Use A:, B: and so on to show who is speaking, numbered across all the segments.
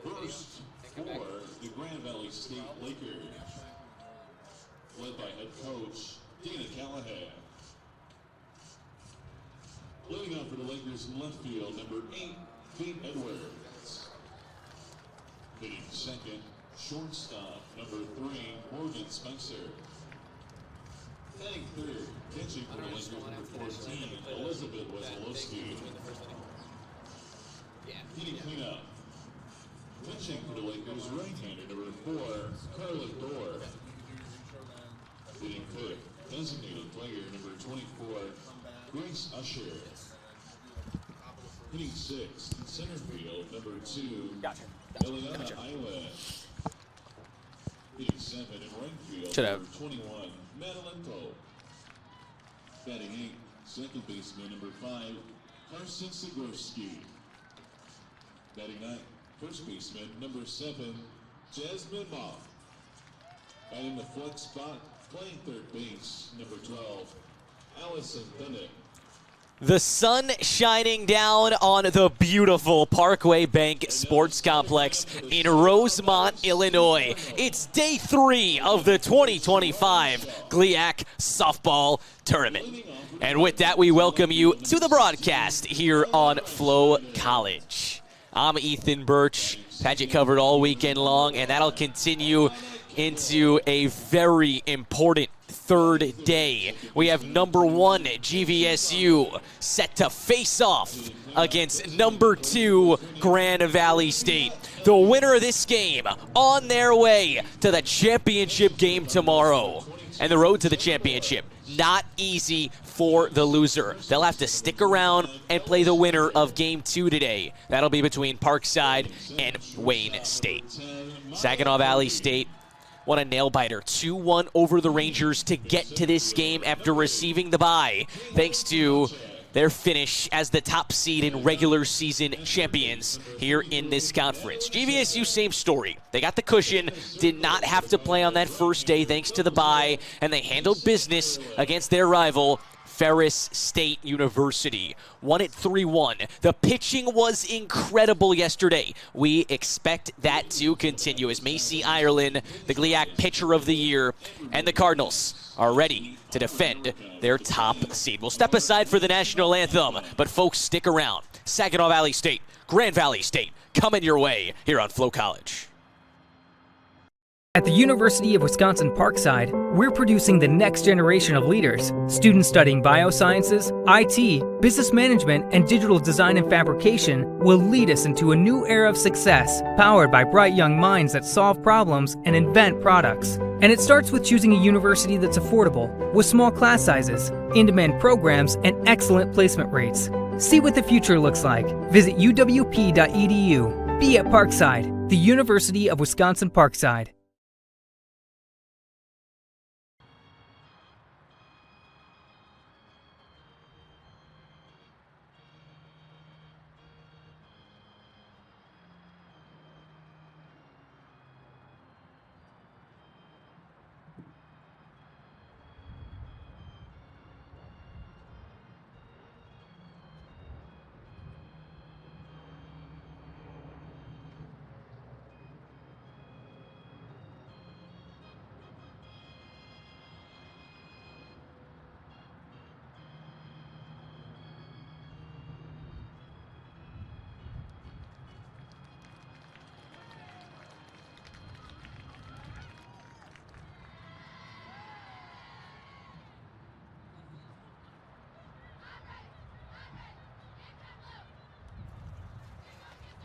A: First for the Grand Valley State Lakers, led by head coach Dana Callahan. Leading up for the Lakers in left field, number 8, Pete Edwards. Hitting second, shortstop, number 3, Morgan Spencer. Batting third, catching for the Lakers, number 14, Elizabeth Wesolowski. Hitting cleanup, pitching for the Lakers, right-hander, number 4, Carla Dorr. Hitting fifth, designated player, number 24, Grace Usher. Hitting sixth, in center field, number 2, Eliana Iowa. Hitting 7 in right field, number 21, Madeline Poe. Batting 8, second baseman, number 5, Carson Sigorski. Batting 9, first baseman, number 7, Jasmine Ma. Batting the flex spot, playing third base, number 12, Allison Dunnick.
B: The sun shining down on the beautiful Parkway Bank Sports Complex in Rosemont, Illinois. It's day 3 of the 2025 GLIAC softball tournament. And with that, we welcome you to the broadcast here on Flo College. I'm Ethan Birch. Had you covered all weekend long, and that'll continue into a very important third day. We have number 1 GVSU set to face off against number 2 Grand Valley State. The winner of this game on their way to the championship game tomorrow. And the road to the championship, not easy for the loser. They'll have to stick around and play the winner of game 2 today. That'll be between Parkside and Wayne State. Saginaw Valley State won a nail-biter, 2-1 over the Rangers to get to this game after receiving the bye, thanks to their finish as the top seed in regular season champions here in this conference. GVSU, same story. They got the cushion, did not have to play on that first day thanks to the bye, and they handled business against their rival, Ferris State University. Won it 3-1. The pitching was incredible yesterday. We expect that to continue as Macy Ireland, the GLIAC Pitcher of the Year, and the Cardinals are ready to defend their top seed. We'll step aside for the national anthem, but folks, stick around. Saginaw Valley State, Grand Valley State, coming your way here on Flo College.
C: At the University of Wisconsin-Parkside, we're producing the next generation of leaders. Students studying biosciences, IT, business management, and digital design and fabrication will lead us into a new era of success, powered by bright young minds that solve problems and invent products. And it starts with choosing a university that's affordable, with small class sizes, in-demand programs, and excellent placement rates. See what the future looks like. Visit uwp.edu. Be at Parkside, the University of Wisconsin-Parkside.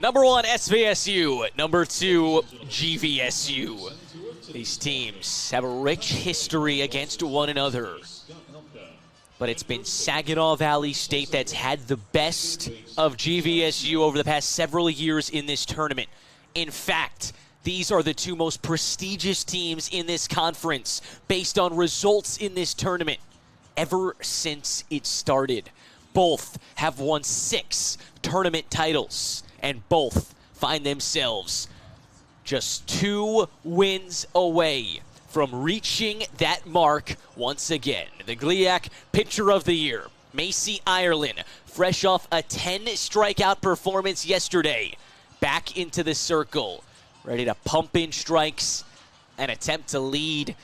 B: Number 1, SVSU. Number 2, GVSU. These teams have a rich history against one another. But it's been Saginaw Valley State that's had the best of GVSU over the past several years in this tournament. In fact, these are the 2 most prestigious teams in this conference based on results in this tournament ever since it started. Both have won 6 tournament titles, and both find themselves just 2 wins away from reaching that mark once again. The GLIAC Pitcher of the Year, Macy Ireland, fresh off a 10 strikeout performance yesterday, back into the circle, ready to pump in strikes and attempt to lead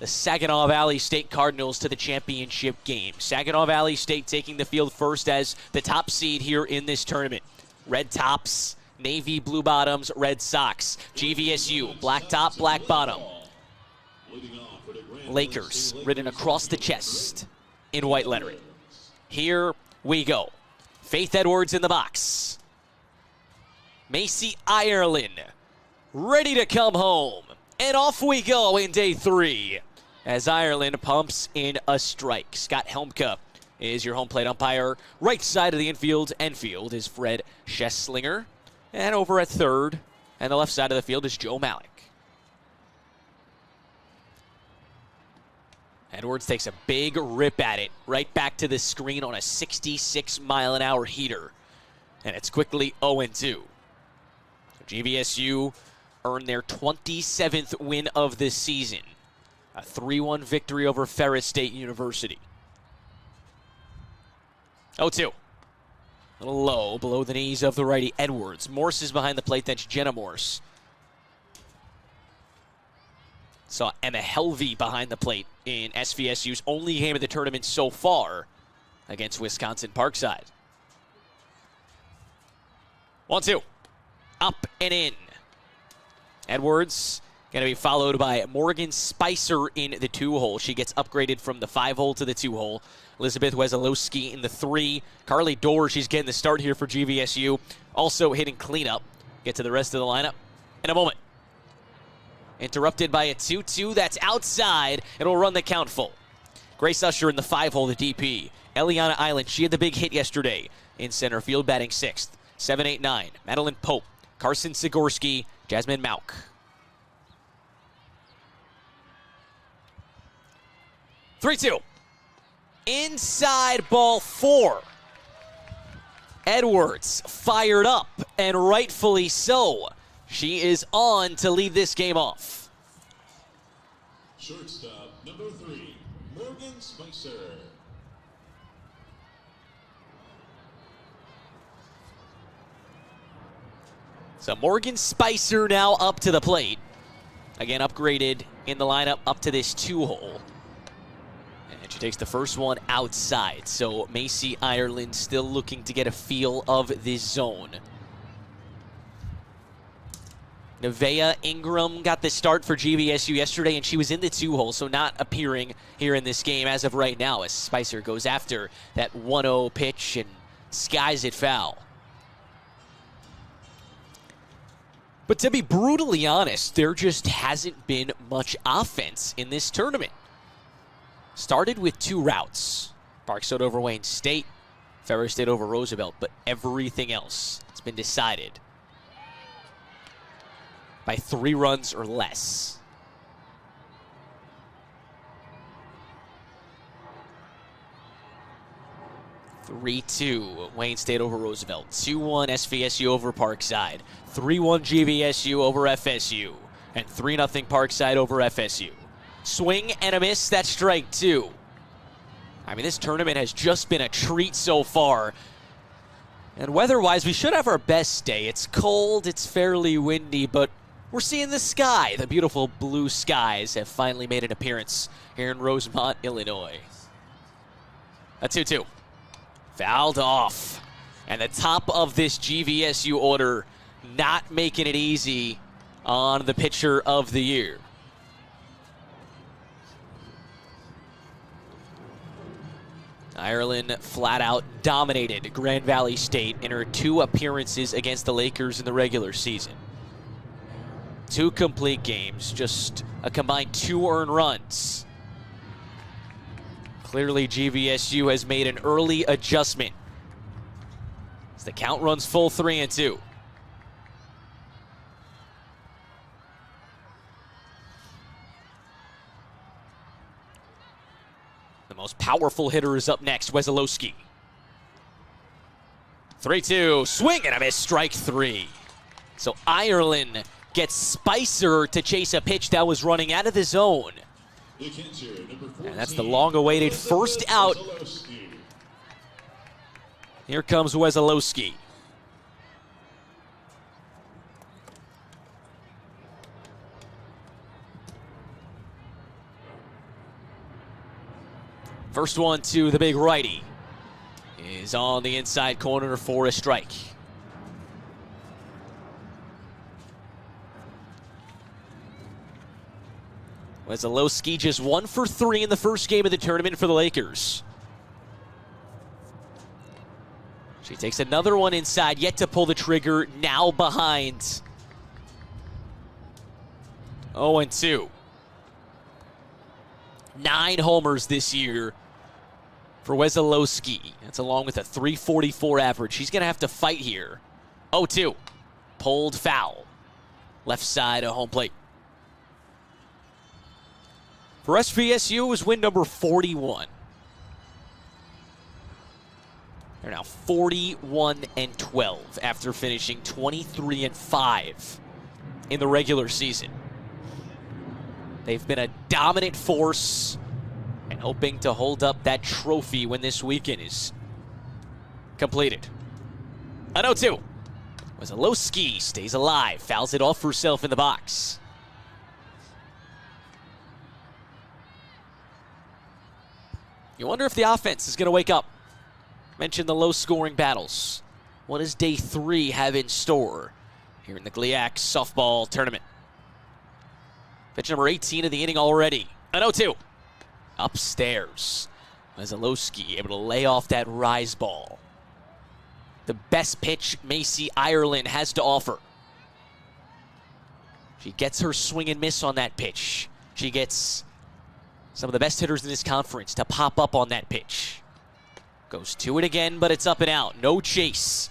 B: the Saginaw Valley State Cardinals to the championship game. Saginaw Valley State taking the field first as the top seed here in this tournament. Red tops, navy blue bottoms, red socks. GVSU, black top, black bottom. Lakers written across the chest in white lettering. Here we go. Faith Edwards in the box. Macy Ireland ready to come home. And off we go in day 3 as Ireland pumps in a strike. Scott Helmka is your home plate umpire. Right side of the infield and field is Fred Schesslinger. And over at third and the left side of the field is Joe Malik. Edwards takes a big rip at it right back to the screen on a 66-mile-an-hour heater. And it's quickly 0-2. So GVSU earned their 27th win of this season. A 3-1 victory over Ferris State University. 0-2. A little low, below the knees of the righty Edwards. Morse is behind the plate, that's Jenna Morse. Saw Emma Helvey behind the plate in SVSU's only game of the tournament so far against Wisconsin Parkside. 1-2. Up and in. Edwards going to be followed by Morgan Spicer in the 2-hole. She gets upgraded from the 5-hole to the 2-hole. Elizabeth Wesolowski in the 3. Carly Dorr, she's getting the start here for GVSU. Also hitting cleanup. Get to the rest of the lineup in a moment. Interrupted by a 2-2. That's outside. It'll run the count full. Grace Usher in the 5-hole, the DP. Eliana Island, she had the big hit yesterday in center field, batting 6th. 7-8-9. Madeline Pope, Carson Sigorski, Jasmine Mauk. Three-two. Inside ball 4. Edwards fired up, and rightfully so. She is on to lead this game off.
A: Shortstop number 3, Morgan Spicer.
B: So Morgan Spicer now up to the plate. Again, upgraded in the lineup up to this 2-hole. And she takes the first one outside. So Macy Ireland still looking to get a feel of this zone. Nevaeh Ingram got the start for GVSU yesterday, and she was in the 2-hole, so not appearing here in this game as of right now as Spicer goes after that 1-0 pitch and skies it foul. But to be brutally honest, there just hasn't been much offense in this tournament. Started with 2 routes. Parkside over Wayne State, Ferris State over Roosevelt, but everything else has been decided by 3 runs or less. (3-2) Wayne State over Roosevelt. 2-1 SVSU over Parkside. 3-1 GVSU over FSU. And 3-0 Parkside over FSU. Swing and a miss, that's strike 2. I mean, this tournament has just been a treat so far. And weather-wise, we should have our best day. It's cold, it's fairly windy, but we're seeing the sky. The beautiful blue skies have finally made an appearance here in Rosemont, Illinois. A 2-2. Fouled off. And the top of this GVSU order not making it easy on the pitcher of the year. Ireland flat out dominated Grand Valley State in her 2 appearances against the Lakers in the regular season. 2 complete games, just a combined 2 earned runs. Clearly, GVSU has made an early adjustment as the count runs full 3-2. The most powerful hitter is up next, Wesolowski. 3-2, swing and a miss, strike 3. So Ireland gets Spicer to chase a pitch that was running out of the zone. And that's the long-awaited first out. Here comes Wesolowski. First one to the big righty is on the inside corner for a strike. Wesolowski just 1 for 3 in the first game of the tournament for the Lakers. She takes another one inside, yet to pull the trigger, now behind. 0-2. 9 homers this year for Wesolowski. That's along with a .344 average. She's going to have to fight here. 0-2. Pulled foul. Left side of home plate. For SVSU, it was win number 41. They're now 41-12 after finishing 23-5 in the regular season. They've been a dominant force and hoping to hold up that trophy when this weekend is completed. An 0-2. Wesolowski stays alive, fouls it off herself in the box. You wonder if the offense is going to wake up. Mentioned the low-scoring battles. What does day 3 have in store here in the GLIAC softball tournament? Pitch number 18 of the inning already. An 0-2. Upstairs. Wesolowski able to lay off that rise ball. The best pitch Macy Ireland has to offer. She gets her swing and miss on that pitch. She gets some of the best hitters in this conference to pop up on that pitch. Goes to it again, but it's up and out. No chase.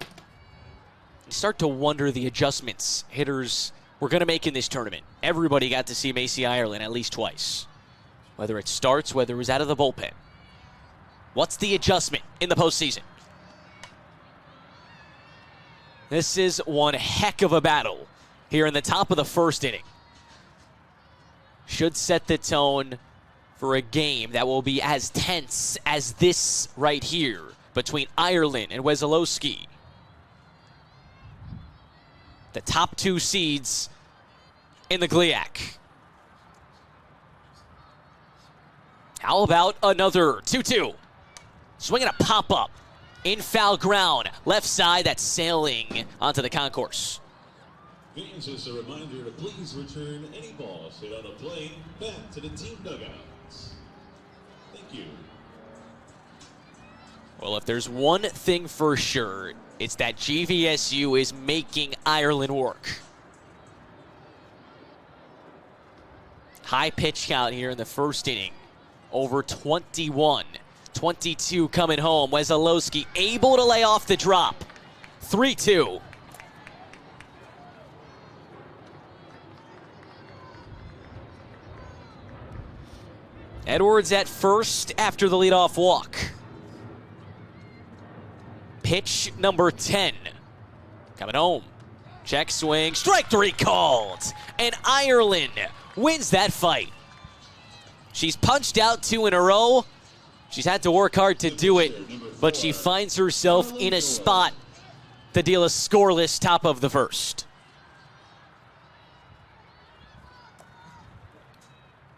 B: You start to wonder the adjustments hitters were going to make in this tournament. Everybody got to see Macy Ireland at least twice. Whether it starts, whether it was out of the bullpen. What's the adjustment in the postseason? This is one heck of a battle here in the top of the first inning. Should set the tone for a game that will be as tense as this right here between Ireland and Wesolowski. The top 2 seeds in the GLIAC. How about another 2-2? Swinging a pop-up in foul ground. Left side, that's sailing onto the concourse.
A: Fans, just a reminder to please return any balls hit on a plane back to the team dugouts. Thank you.
B: Well, if there's one thing for sure, it's that GVSU is making Ireland work. High pitch count here in the first inning. Over 21. 22 coming home. Wesolowski able to lay off the drop. 3-2. Edwards at first after the leadoff walk. Pitch number 10. Coming home. Check swing. Strike 3 called. And Ireland wins that fight. She's punched out 2 in a row. She's had to work hard to do it, but she finds herself in a spot to deal a scoreless top of the first.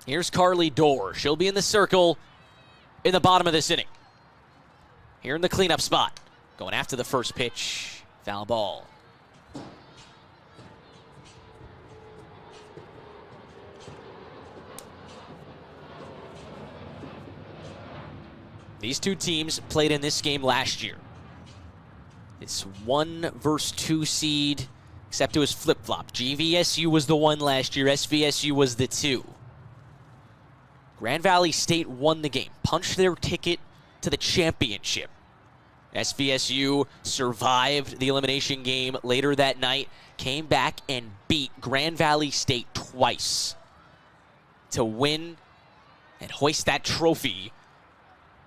B: Here's Carly Dorr. She'll be in the circle in the bottom of this inning. Here in the cleanup spot. Going after the first pitch. Foul ball. These two teams played in this game last year. It's 1 versus 2 seed, except it was flip-flop. GVSU was the 1 last year. SVSU was the 2. Grand Valley State won the game, punched their ticket to the championship. SVSU survived the elimination game later that night, came back and beat Grand Valley State twice to win and hoist that trophy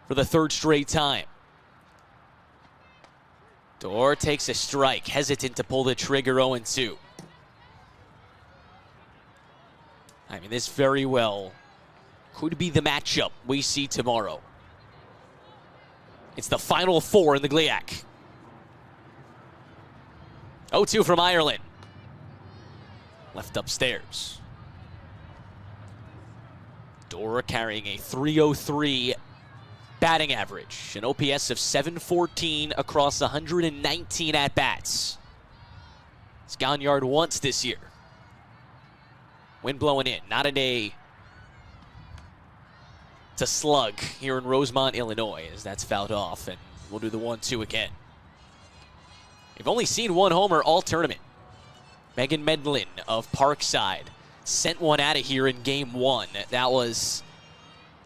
B: for the 3rd straight time. Dorr takes a strike, hesitant to pull the trigger. 0-2. I mean, this very well could be the matchup we see tomorrow. It's the final 4 in the GLIAC. 0-2 from Ireland. Left upstairs. Dorr carrying a .303 batting average, an OPS of .714 across 119 at-bats. He's gone yard once this year. Wind blowing in, not a day to slug here in Rosemont, Illinois, as that's fouled off, and we'll do the 1-2 again. We've only seen one homer all tournament. Megan Medlin of Parkside sent one out of here in game 1. That was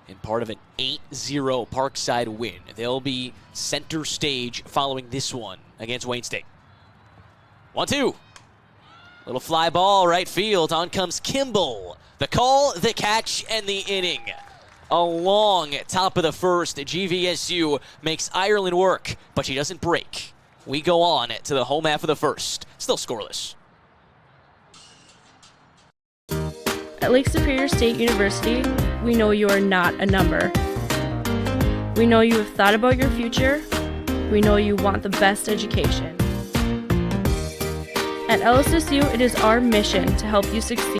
B: in part of an 8-0 Parkside win. They'll be center stage following this one against Wayne State. 1-2. Little fly ball, right field. On comes Kimball. The call, the catch, and the inning. A long top of the first. GVSU makes Ireland work, but she doesn't break. We go on to the home half of the first. Still scoreless.
D: At Lake Superior State University, we know you are not a number. We know you have thought about your future. We know you want the best education. At LSSU, it is our mission to help you succeed.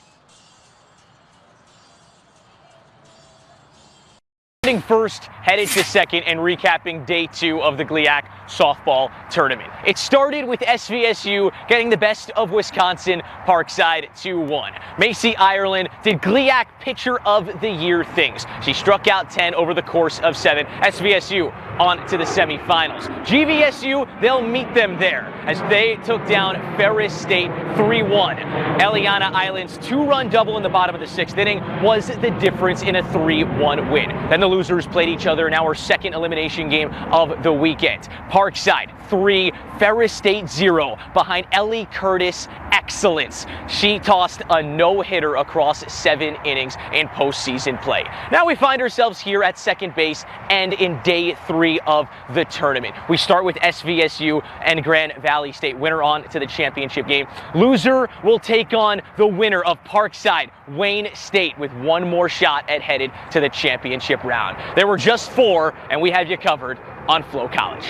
E: First, headed to second, and recapping day 2 of the GLIAC softball tournament. It started with SVSU getting the best of Wisconsin, Parkside 2-1. Macy Ireland did GLIAC Pitcher of the Year things. She struck out 10 over the course of 7. SVSU on to the semifinals. GVSU, they'll meet them there as they took down Ferris State 3-1. Eliana Island's 2-run double in the bottom of the 6th inning was the difference in a 3-1 win. Then the losers played each other in our second elimination game of the weekend. Parkside 3, Ferris State 0 behind Ellie Curtis. Excellence. She tossed a no-hitter across 7 innings in postseason play. Now we find ourselves here at second base and in day 3 of the tournament. We start with SVSU and Grand Valley State. Winner on to the championship game. Loser will take on the winner of Parkside, Wayne State, with one more shot at headed to the championship round. There were just 4, and we have you covered on Flo College.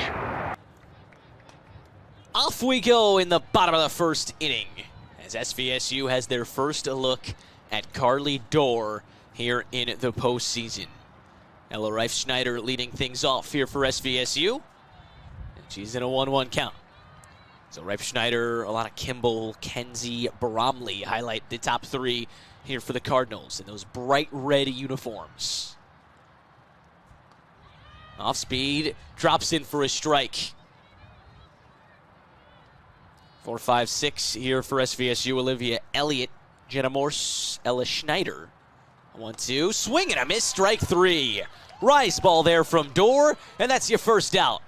B: Off we go in the bottom of the first inning as SVSU has their first look at Carly Dorr here in the postseason. Ella Reif-Schneider leading things off here for SVSU, and she's in a 1-1 count. So Reif-Schneider, a lot of Kimball, Kenzie, Bromley highlight the top 3 here for the Cardinals in those bright red uniforms. Off speed, drops in for a strike. 4-5-6 here for SVSU. Olivia Elliott, Jenna Morse, Ella Schneider. 1-2, swing and a miss, strike 3. Rise ball there from Dorr, and that's your first out.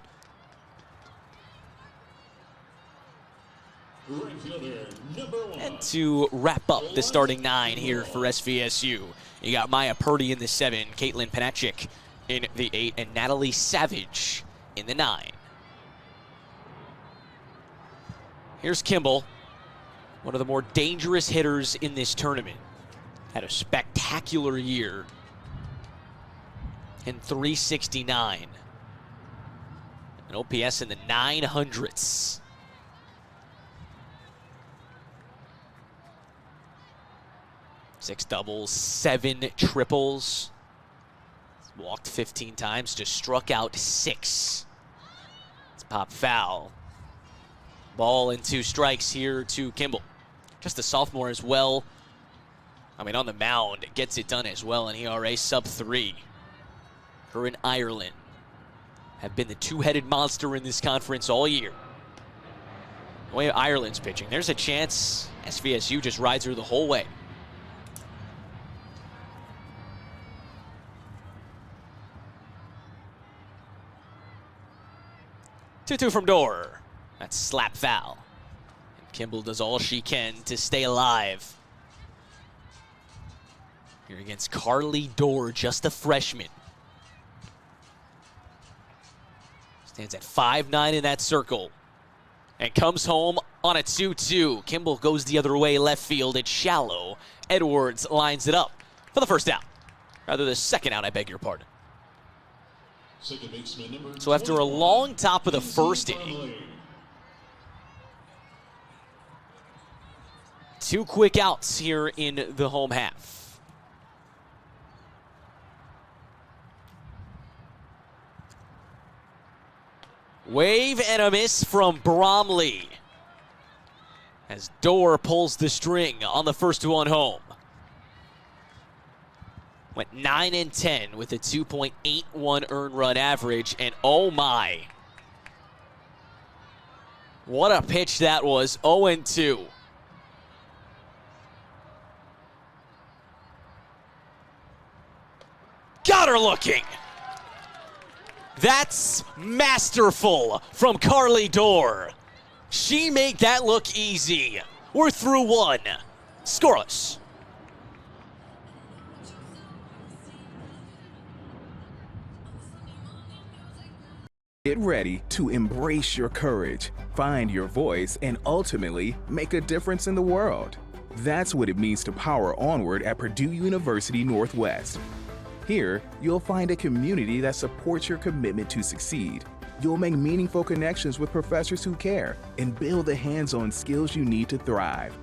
B: And to wrap up the starting 9 here for SVSU, you got Maya Purdy in the 7, Caitlin Panachik in the 8, and Natalie Savage in the 9. Here's Kimball, one of the more dangerous hitters in this tournament. Had a spectacular year in .369. An OPS in the 900s. Six doubles, 7 triples. Walked 15 times, just struck out 6. It's pop foul. Ball and 2 strikes here to Kimball. Just a sophomore as well. I mean, on the mound, gets it done as well in ERA sub-3. Her and Ireland have been the 2-headed monster in this conference all year. The way Ireland's pitching, there's a chance SVSU just rides her the whole way. Two from Dorr. That's slap foul. And Kimball does all she can to stay alive. Here against Carly Dorr, just a freshman. Stands at 5'9" in that circle. And comes home on a 2-2. Kimball goes the other way, left field. It's shallow. Edwards lines it up for the first out. Rather, the second out, I beg your pardon. So after a long top of the first inning, 2 quick outs here in the home half. Wave and a miss from Bromley, as Dorr pulls the string on the first one home. Went 9 and 10 with a 2.81 earned run average, and oh my. What a pitch that was, 0-2. Got her looking. That's masterful from Carly Dorr. She made that look easy. We're through one. Scoreless.
F: Get ready to embrace your courage, find your voice, and ultimately make a difference in the world. That's what it means to power onward at Purdue University Northwest. Here, you'll find a community that supports your commitment to succeed. You'll make meaningful connections with professors who care and build the hands-on skills you need to thrive.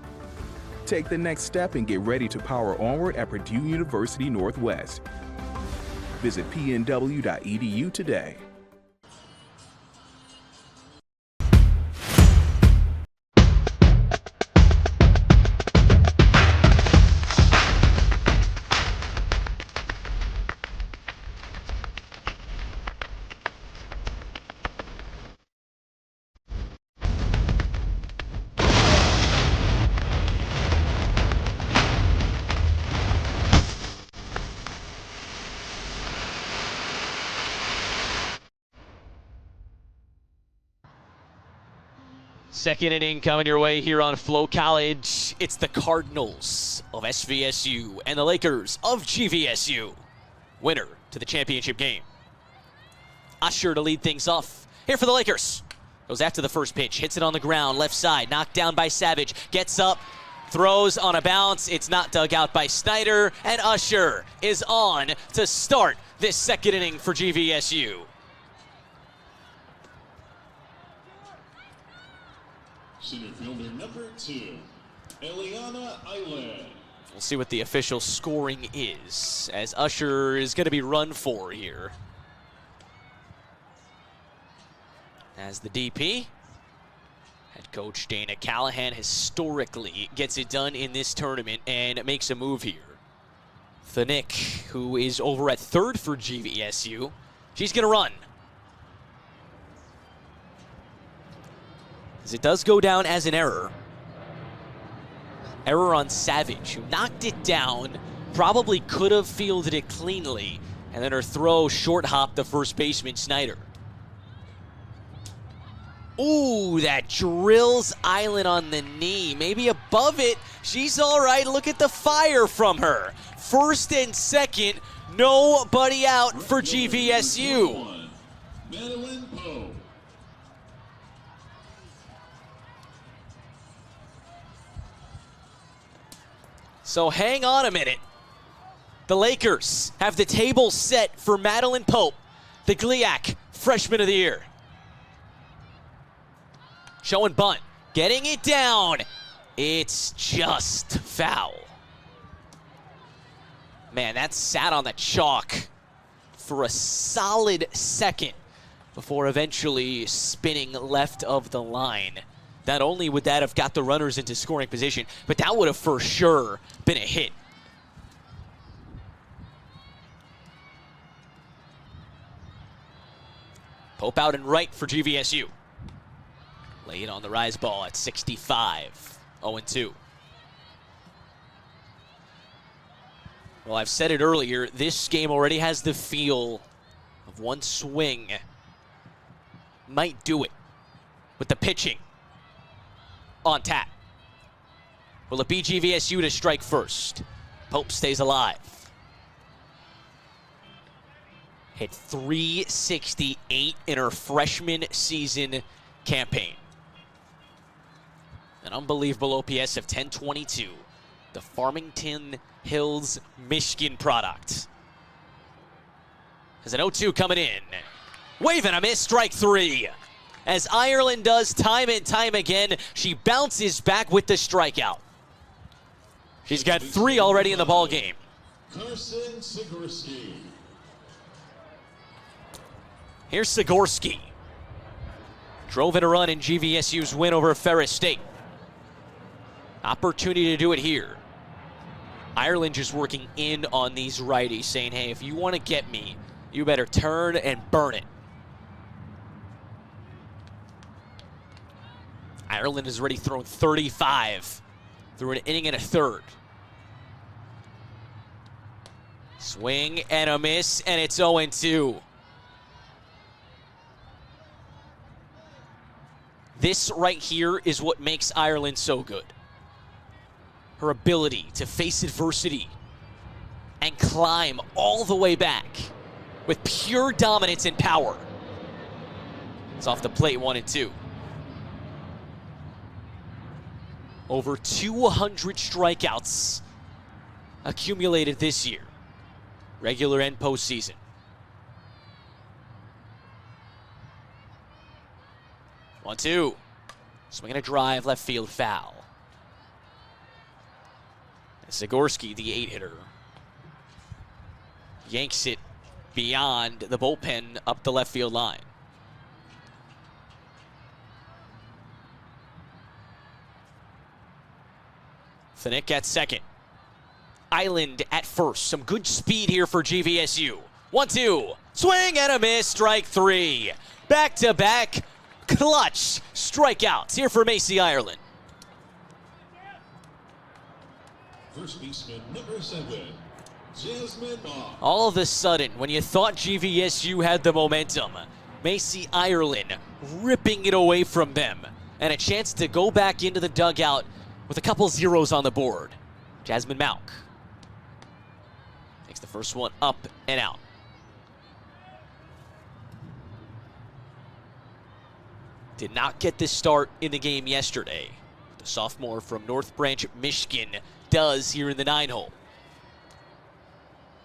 F: Take the next step and get ready to power onward at Purdue University Northwest. Visit pnw.edu today.
B: Second inning coming your way here on Flow College. It's the Cardinals of SVSU and the Lakers of GVSU. Winner to the championship game. Usher to lead things off. Here for the Lakers. Goes after the first pitch. Hits it on the ground. Left side. Knocked down by Savage. Gets up. Throws on a bounce. It's not dug out by Snyder. And Usher is on to start this second inning for GVSU.
A: Center fielder number 2, Eliana Island.
B: We'll see what the official scoring is, as Usher is going to be run for here. As the DP, head coach Dana Callahan historically gets it done in this tournament and makes a move here. Thanick, who is over at third for GVSU, she's going to run. As it does go down as an error. Error on Savage, who knocked it down, probably could have fielded it cleanly, and then her throw short hopped the first baseman, Snyder. Ooh, that drills Island on the knee, maybe above it. She's all right, look at the fire from her. First and second, nobody out for GVSU.
A: Madeline Poe.
B: So hang on a minute. The Lakers have the table set for Madeline Pope, the GLIAC Freshman of the Year. Showing bunt, getting it down. It's just foul. Man, that sat on the chalk for a solid second before eventually spinning left of the line. Not only would that have got the runners into scoring position, but that would have for sure been a hit. Pope out and right for GVSU. Lay it on the rise ball at 65, 0-2. Well, I've said it earlier, this game already has the feel of one swing might do it with the pitching on tap. Will it be GVSU to strike first? Pope stays alive. Hit .368 in her freshman season campaign. An unbelievable OPS of 1022. The Farmington Hills, Michigan product. As an 0-2 coming in. Wave and a miss, strike three. As Ireland does time and time again, she bounces back with the strikeout. She's got 3 already in the ball game.
A: Carson Sigurski.
B: Here's Sigurski. Drove in a run in GVSU's win over Ferris State. Opportunity to do it here. Ireland just working in on these righties, saying, hey, if you want to get me, you better turn and burn it. Ireland has already thrown 35 through an inning and a third. Swing and a miss, and it's 0-2. This right here is what makes Ireland so good. Her ability to face adversity and climb all the way back with pure dominance and power. It's off the plate, 1-2. Over 200 strikeouts accumulated this year, regular and postseason. 1-2. Swinging a drive, left field foul. Zagorski, the 8-hitter, yanks it beyond the bullpen up the left field line. Finick at second. Island at first. Some good speed here for GVSU. 1-2. Swing and a miss. Strike 3. Back-to-back clutch strikeouts here for Macy Ireland.
A: First baseman, number 7, Jasmine Mock.
B: All of a sudden, when you thought GVSU had the momentum, Macy Ireland ripping it away from them. And a chance to go back into the dugout with a couple zeros on the board. Jasmine Mock takes the first one up and out. Did not get this start in the game yesterday. The sophomore from North Branch, Michigan, does here in the 9-hole.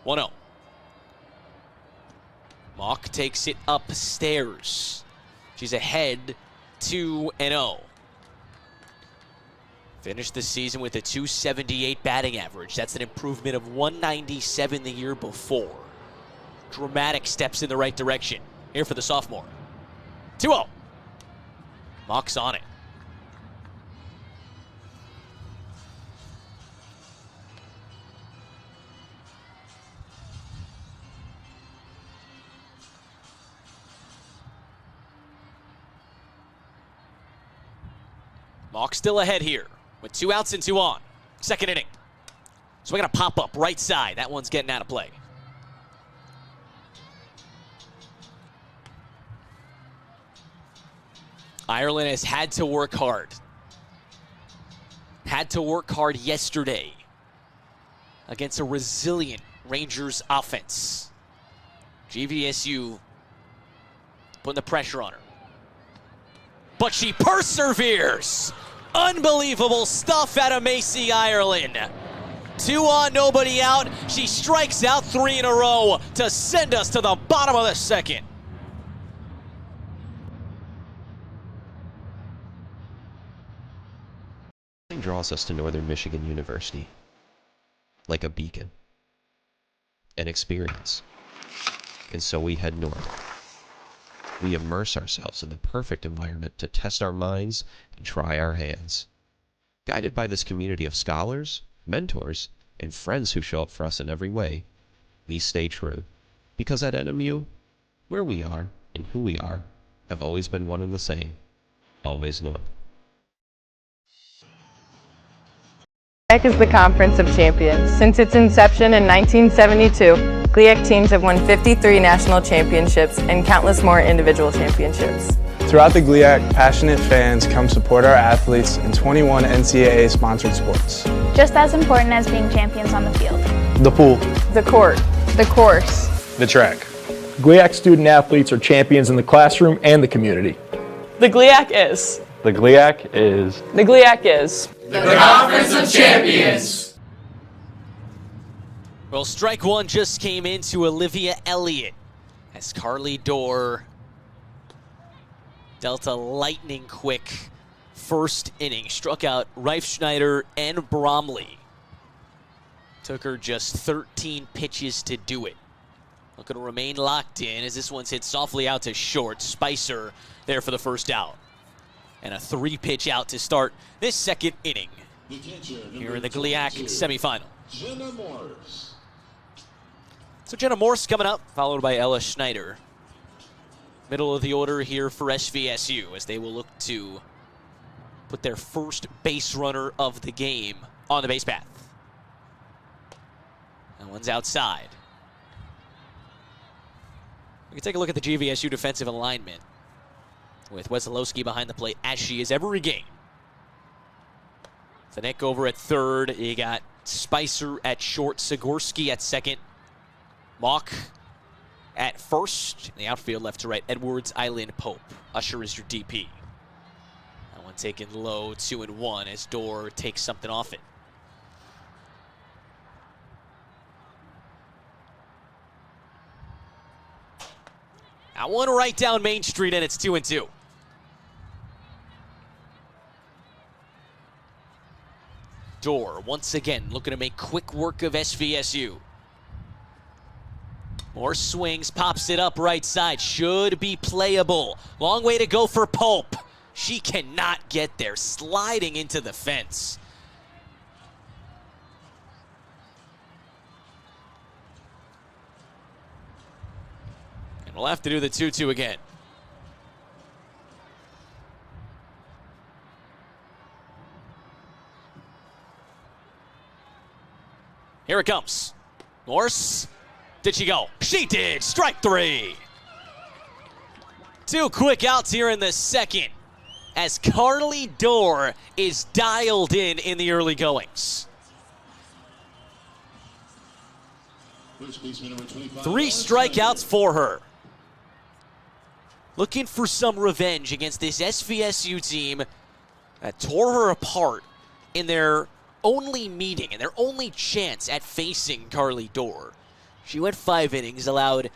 B: 1-0. Mock takes it upstairs. She's ahead 2-0. Finished the season with a .278 batting average. That's an improvement of 197 the year before. Dramatic steps in the right direction here for the sophomore. 2-0. Mock's on it. Mock still ahead here with 2 outs and 2 on. Second inning. So we got a pop-up right side. That one's getting out of play. Ireland has had to work hard. Had to work hard yesterday against a resilient Rangers offense. GVSU putting the pressure on her. But she perseveres. Unbelievable stuff out of Macy Ireland. 2 on, nobody out. She strikes out 3 in a row to send us to the bottom of the second.
G: Draws us to Northern Michigan University like a beacon, an experience. And so we head north. We immerse ourselves in the perfect environment to test our minds and try our hands. Guided by this community of scholars, mentors, and friends who show up for us in every way, we stay true. Because at NMU, where we are and who we are have always been one and the same. Always north.
H: GLIAC is the Conference of Champions. Since its inception in 1972, GLIAC teams have won 53 national championships and countless more individual championships.
I: Throughout the GLIAC, passionate fans come support our athletes in 21 NCAA-sponsored sports.
J: Just as important as being champions on the field.
I: The pool.
H: The court. The course.
I: The track.
K: GLIAC student athletes are champions in the classroom and the community.
H: The GLIAC is.
K: The GLIAC is.
H: The GLIAC is.
L: The Conference of Champions.
B: Well, strike one just came into Olivia Elliott as Carly Dorr dealt a lightning quick first inning. Struck out Reifschneider and Bromley. Took her just 13 pitches to do it. Looking to remain locked in as this one's hit softly out to short. Spicer there for the first out. And a 3-pitch out to start this second inning here in the GLIAC semifinal.
A: Jenna Morse.
B: So Jenna Morse coming up, followed by Ella Schneider. Middle of the order here for SVSU as they will look to put their first base runner of the game on the base path. That one's outside. We can take a look at the GVSU defensive alignment with Wesolowski behind the plate as she is every game. Nick over at third. You got Spicer at short, Sigorski at second, Mock at first. In the outfield, left to right, Edwards, Eileen, Pope. Usher is your DP. That one taken low, 2-1 as Dorr takes something off it. That one right down Main Street, and it's 2-2. Dorr once again looking to make quick work of SVSU. More swings, pops it up right side. Should be playable. Long way to go for Pope. She cannot get there, sliding into the fence. And we'll have to do the 2-2 again. Here it comes. Morse. Did she go? She did. Strike 3. 2 quick outs here in the second as Carly Dorr is dialed in the early goings.
A: First baseman number 25.
B: 3 strikeouts for her. Looking for some revenge against this SVSU team that tore her apart in their only meeting and their only chance at facing Carly Dorr. She went 5 innings, allowed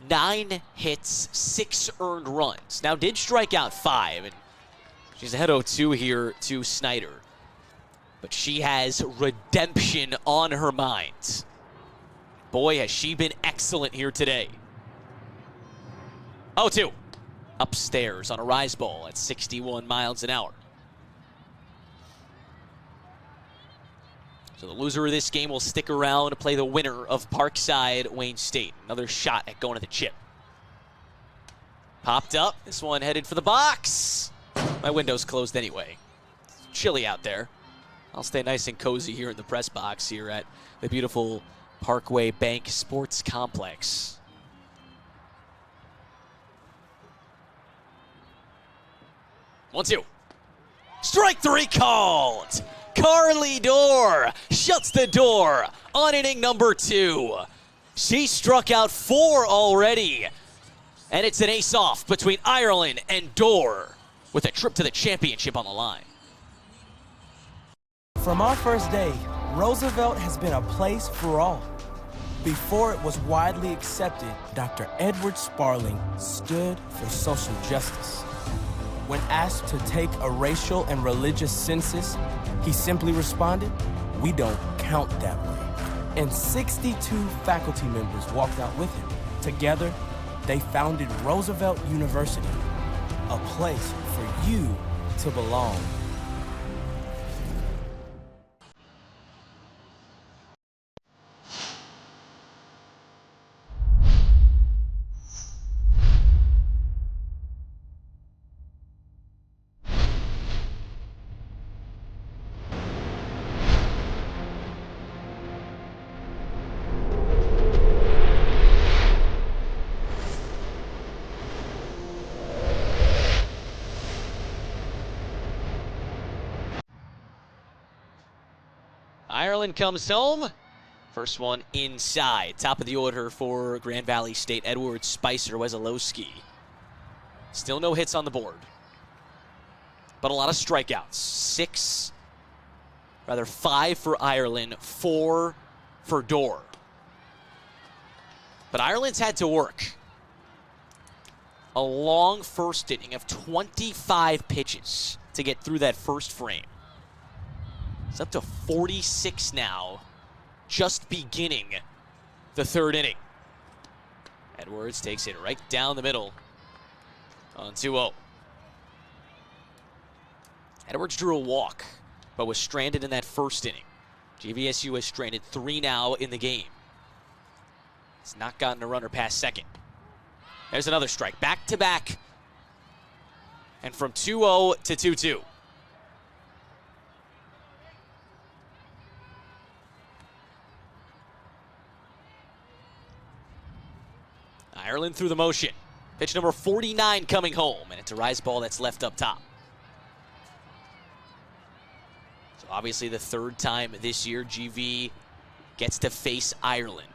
B: 9 hits, 6 earned runs. Now did strike out 5, and she's ahead 0-2 here to Snyder. But she has redemption on her mind. Boy, has she been excellent here today. 0-2. Upstairs on a rise ball at 61 miles an hour. So the loser of this game will stick around to play the winner of Parkside Wayne State. Another shot at going to the chip. Popped up. This one headed for the box. My window's closed anyway. It's chilly out there. I'll stay nice and cozy here in the press box here at the beautiful Parkway Bank Sports Complex. One, two. Strike 3 called. Carly Dorr shuts the door on inning number 2. She struck out 4 already. And it's an ace-off between Ireland and Dorr with a trip to the championship on the line.
M: From our first day, Roosevelt has been a place for all. Before it was widely accepted, Dr. Edward Sparling stood for social justice. When asked to take a racial and religious census, he simply responded, "We don't count that way." And 62 faculty members walked out with him. Together, they founded Roosevelt University, a place for you to belong.
B: Ireland comes home. First one inside. Top of the order for Grand Valley State. Edwards, Spicer, Wesolowski. Still no hits on the board. But a lot of strikeouts. 5 for Ireland, 4 for Dorr. But Ireland's had to work. A long first inning of 25 pitches to get through that first frame. It's up to 46 now, just beginning the third inning. Edwards takes it right down the middle on 2-0. Edwards drew a walk, but was stranded in that first inning. GVSU has stranded 3 now in the game. It's not gotten a runner past second. There's another strike. Back to back. And from 2-0 to 2-2. Ireland through the motion. Pitch number 49 coming home, and it's a rise ball that's left up top. So obviously the third time this year GV gets to face Ireland.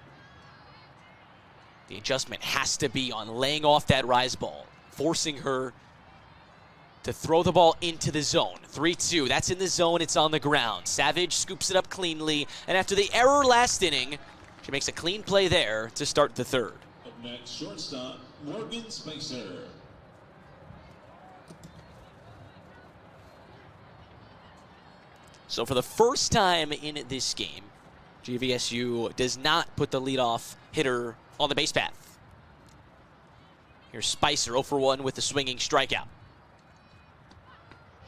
B: The adjustment has to be on laying off that rise ball, forcing her to throw the ball into the zone. 3-2, that's in the zone, it's on the ground. Savage scoops it up cleanly, and after the error last inning, she makes a clean play there to start the third.
A: Up next, shortstop, Morgan Spicer.
B: So for the first time in this game, GVSU does not put the leadoff hitter on the base path. Here's Spicer, 0 for 1 with the swinging strikeout.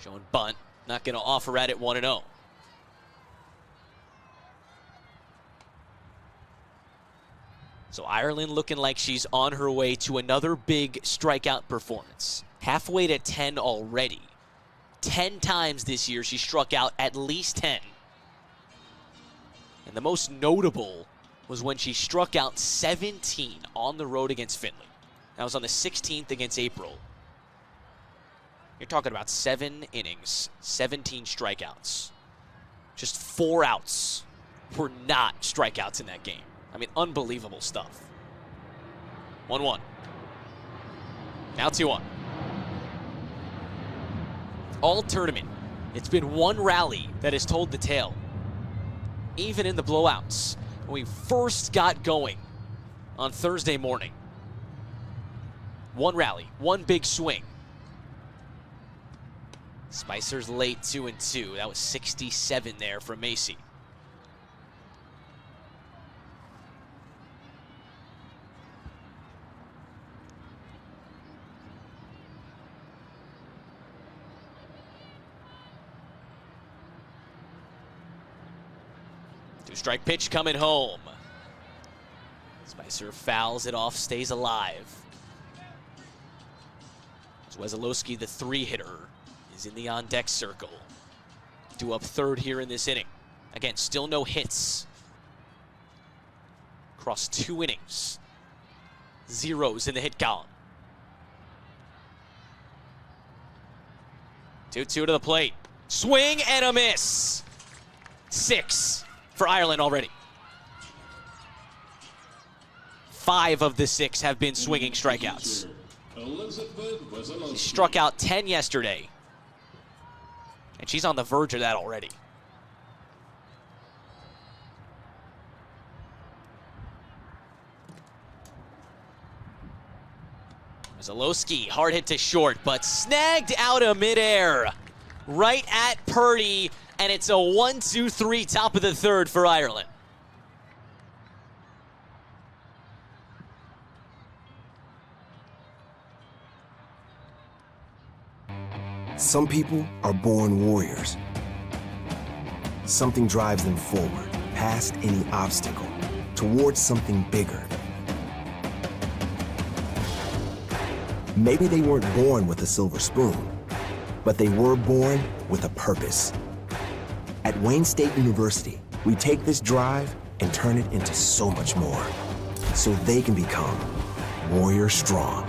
B: Showing bunt, not going to offer at it 1-0. So Ireland looking like she's on her way to another big strikeout performance. Halfway to 10 already. 10 times this year she struck out at least 10. And the most notable was when she struck out 17 on the road against Findlay. That was on the 16th against April. You're talking about 7 innings, 17 strikeouts. Just 4 outs were not strikeouts in that game. I mean, unbelievable stuff. 1-1. Now 2-1. All tournament, it's been one rally that has told the tale. Even in the blowouts, when we first got going on Thursday morning. One rally, one big swing. Spicer's late 2-2. That was 67 there from Macy. Two-strike pitch coming home. Spicer fouls it off, stays alive. Wesolowski, the 3-hitter, is in the on-deck circle. Due up third here in this inning. Again, still no hits. Across 2 innings. 0s in the hit column. 2-2 to the plate. Swing and a miss. 6 for Ireland already. 5 of the 6 have been swinging strikeouts. She struck out 10 yesterday. And she's on the verge of that already. Wesolowski, hard hit to short, but snagged out of midair. Right at Purdy, and it's a 1-2-3 top of the third for Ireland.
N: Some people are born warriors. Something drives them forward, past any obstacle, towards something bigger. Maybe they weren't born with a silver spoon, but they were born with a purpose. At Wayne State University, we take this drive and turn it into so much more, so they can become warrior strong.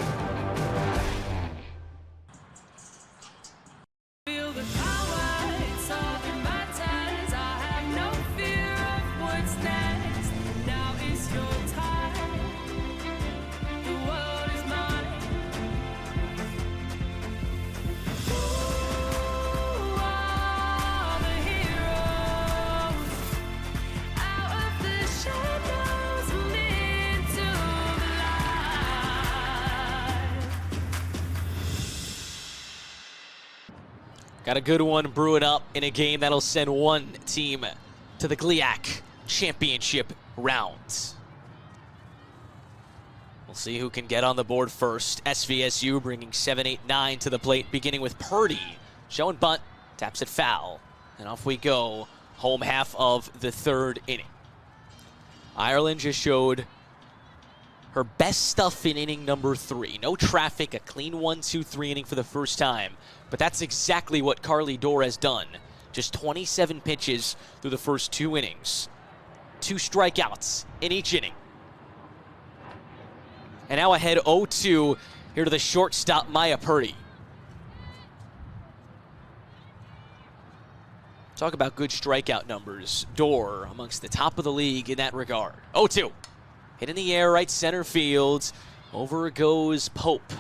B: Got a good one brewing up in a game that'll send one team to the GLIAC championship round. We'll see who can get on the board first. SVSU bringing 7, 8, 9 to the plate, beginning with Purdy. Showing bunt, Taps it foul. And off we go. Home half of the third inning. Ireland just showed her best stuff in inning number 3. No traffic, a clean 1-2-3 inning for the first time. But that's exactly what Carly Dorr has done. Just 27 pitches through the first 2 innings. 2 strikeouts in each inning. And now ahead 0-2 here to the shortstop, Maya Purdy. Talk about good strikeout numbers. Dorr amongst the top of the league in that regard. 0-2. Hit in the air, right center field. Over goes Pope.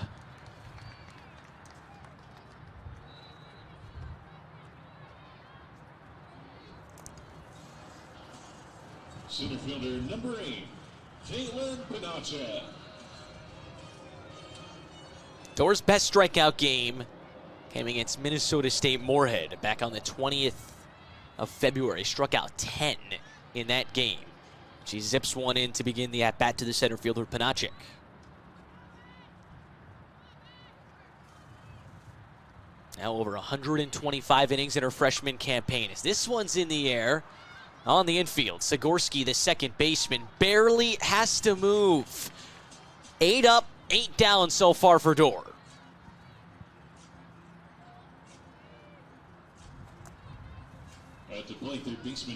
A: Center fielder number 8, Caitlin Panacha.
B: Dorr's best strikeout game came against Minnesota State Moorhead back on the 20th of February. Struck out 10 in that game. She zips one in to begin the at-bat to the center fielder, Panachik. Now over 125 innings in her freshman campaign. As this one's in the air, on the infield, Sigorski, the second baseman, barely has to move. 8 up, 8 down so far for Dorr.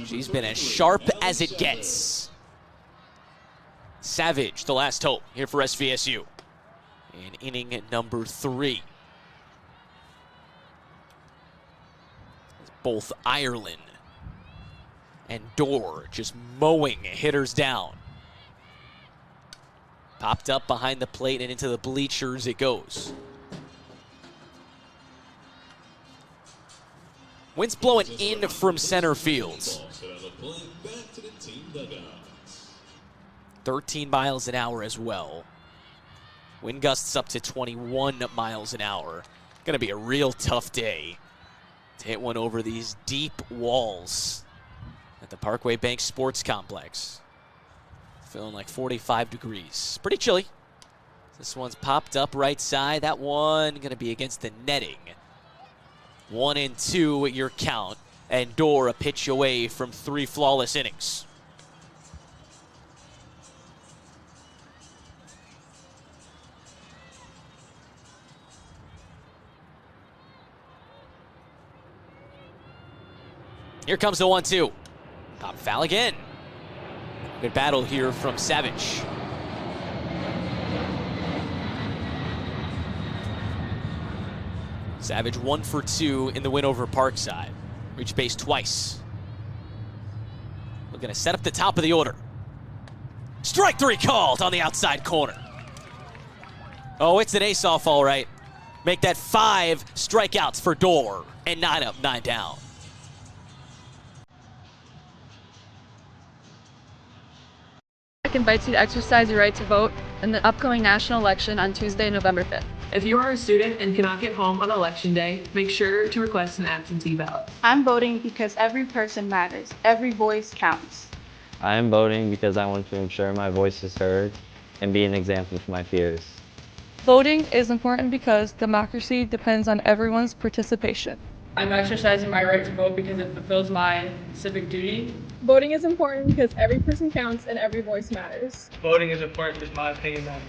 B: She's been as sharp as it gets. Savage, the last hope here for SVSU in inning number 3. Both Ireland and Dorr just mowing hitters down. Popped up behind the plate and into the bleachers it goes. Wind's blowing in from center field. 13 miles an hour as well. Wind gusts up to 21 miles an hour. Gonna be a real tough day to hit one over these deep walls at the Parkway Bank Sports Complex. Feeling like 45 degrees. Pretty chilly. This one's popped up right side. That one gonna be against the netting. 1-2 your count, and Dorr a pitch away from 3 flawless innings. Here comes the 1-2. Pop foul again. Good battle here from Savage. Savage 1 for 2 in the win over Parkside. Reached base twice. Looking to set up the top of the order. Strike 3 called on the outside corner. Oh, it's an ace-off all right. Make that 5 strikeouts for Dorr, and 9 up, 9 down.
D: Invites you to exercise your right to vote in the upcoming national election on Tuesday, November 5th.
O: If you are a student and cannot get home on election day, make sure to request an absentee ballot.
J: I'm voting because every person matters. Every voice counts.
P: I am voting because I want to ensure my voice is heard and be an example for my peers.
D: Voting is important because democracy depends on everyone's participation.
O: I'm exercising my right to vote because it fulfills my civic duty.
Q: Voting is important because every person counts and every voice matters.
R: Voting is important because my opinion matters.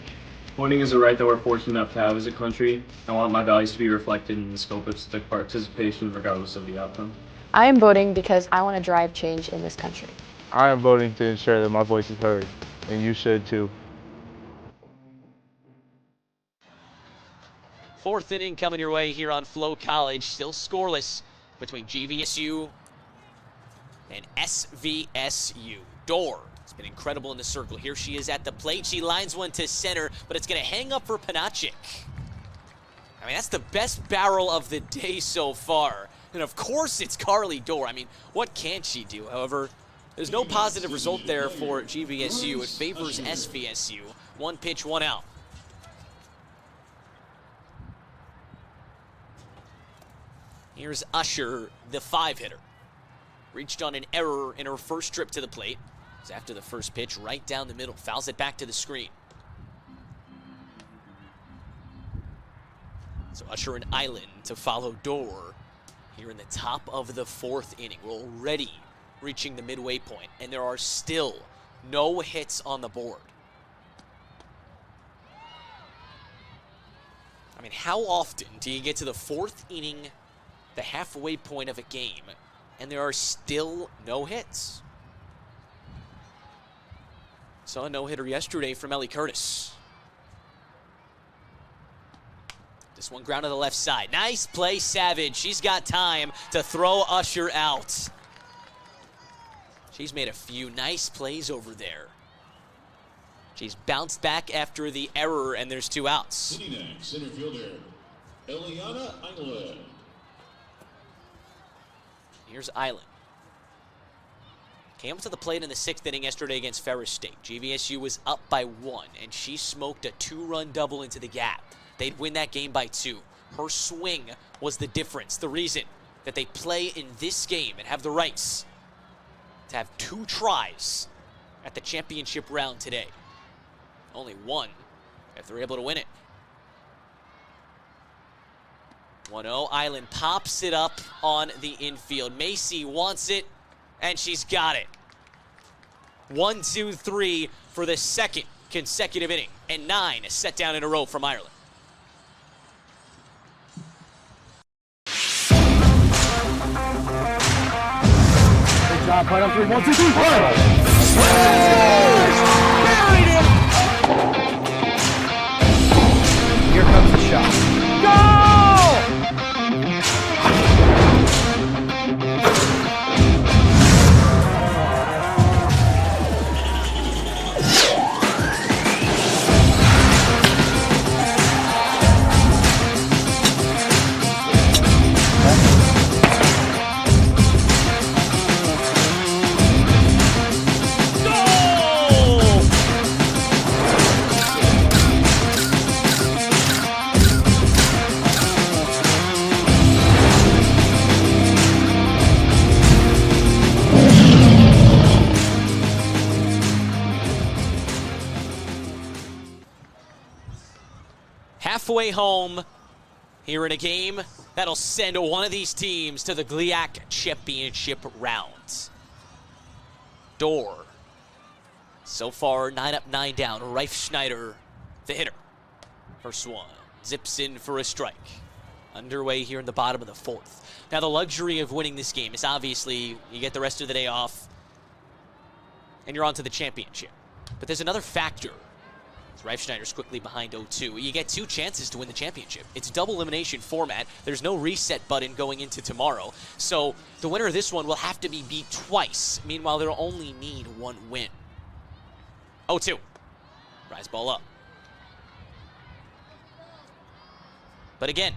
S: Voting is a right that we're fortunate enough to have as a country. I want my values to be reflected in the scope of civic participation regardless of the outcome.
T: I am voting because I want to drive change in this country.
U: I am voting to ensure that my voice is heard, and you should too.
B: 4th inning coming your way here on Flow College. Still scoreless between GVSU and SVSU. Dorr has been incredible in the circle. Here she is at the plate. She lines one to center, but it's going to hang up for Panachik. I mean, that's the best barrel of the day so far. And of course it's Carly Dorr. I mean, what can she do? However, there's no positive result there for GVSU. It favors SVSU. 1 pitch, 1 out. Here's Usher, the 5-hitter. Reached on an error in her first trip to the plate. It's after the first pitch, right down the middle. Fouls it back to the screen. So Usher and Island to follow Dorr here in the top of the 4th inning. We're already reaching the midway point, and there are still no hits on the board. I mean, how often do you get to the 4th inning, the halfway point of a game, and there are still no hits? Saw a no-hitter yesterday from Ellie Curtis. This one ground to the left side. Nice play, Savage. She's got time to throw Usher out. She's made a few nice plays over there. She's bounced back after the error, and there's 2 outs.
A: Sitting next, center fielder, Eliana Island.
B: Here's Island. Came up to the plate in the 6th inning yesterday against Ferris State. GVSU was up by 1, and she smoked a 2-run double into the gap. They'd win that game by 2. Her swing was the difference, the reason that they play in this game and have the rights to have 2 tries at the championship round today. Only 1 if they're able to win it. 1-0, Island pops it up on the infield. Macy wants it, and she's got it. 1, 2, 3 for the 2nd consecutive inning, and 9 set down in a row from Ireland.
L: Good job, right on 3, 1, 2, 3, 4. Buried it!
M: Here comes the shot.
L: Go!
B: Halfway home here in a game that'll send one of these teams to the GLIAC championship round. Dorr, so far 9 up, 9 down. Reif Schneider, the hitter. First one zips in for a strike. Underway here in the bottom of the 4th. Now the luxury of winning this game is obviously you get the rest of the day off and you're on to the championship. But there's another factor. Reif Schneider's quickly behind 0-2. You get 2 chances to win the championship. It's double elimination format. There's no reset button going into tomorrow. So the winner of this one will have to be beat twice. Meanwhile, they'll only need 1 win. 0-2. Rise ball up. But again,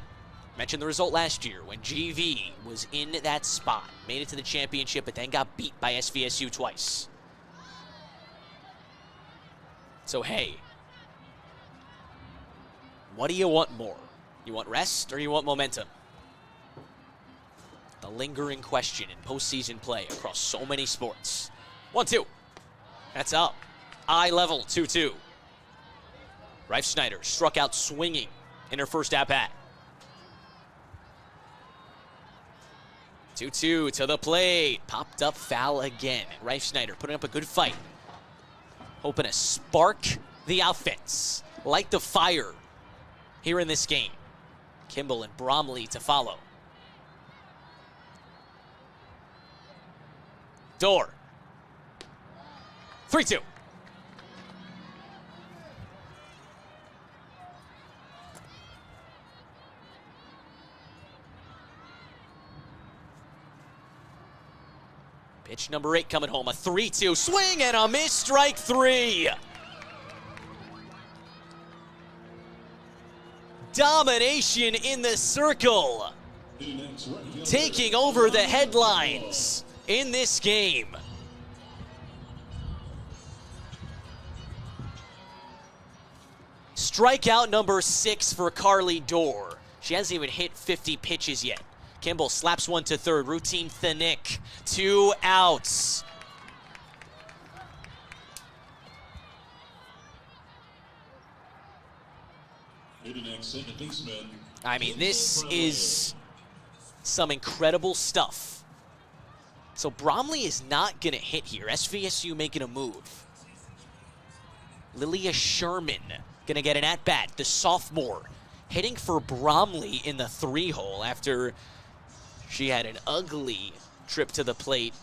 B: mentioned the result last year when GV was in that spot. Made it to the championship, but then got beat by SVSU twice. So hey, what do you want more? You want rest or you want momentum? The lingering question in postseason play across so many sports. 1-2. That's up. Eye level, 2-2. Reif Schneider struck out swinging in her first at-bat. 2-2 to the plate. Popped up foul again. Reif Schneider putting up a good fight. Hoping to spark the offense. Light the fire here in this game. Kimball and Bromley to follow. Dorr. 3-2. Pitch number 8 coming home. A 3-2 swing and a miss. Strike 3. Domination in the circle. Taking over the headlines in this game. Strikeout number 6 for Carly Dorr. She hasn't even hit 50 pitches yet. Kimball slaps one to third. Routine Thanick. 2 outs. I mean, this is some incredible stuff. So Bromley is not going to hit here. SVSU making a move. Lilia Sherman going to get an at-bat, the sophomore, hitting for Bromley in the 3-hole after she had an ugly trip to the plate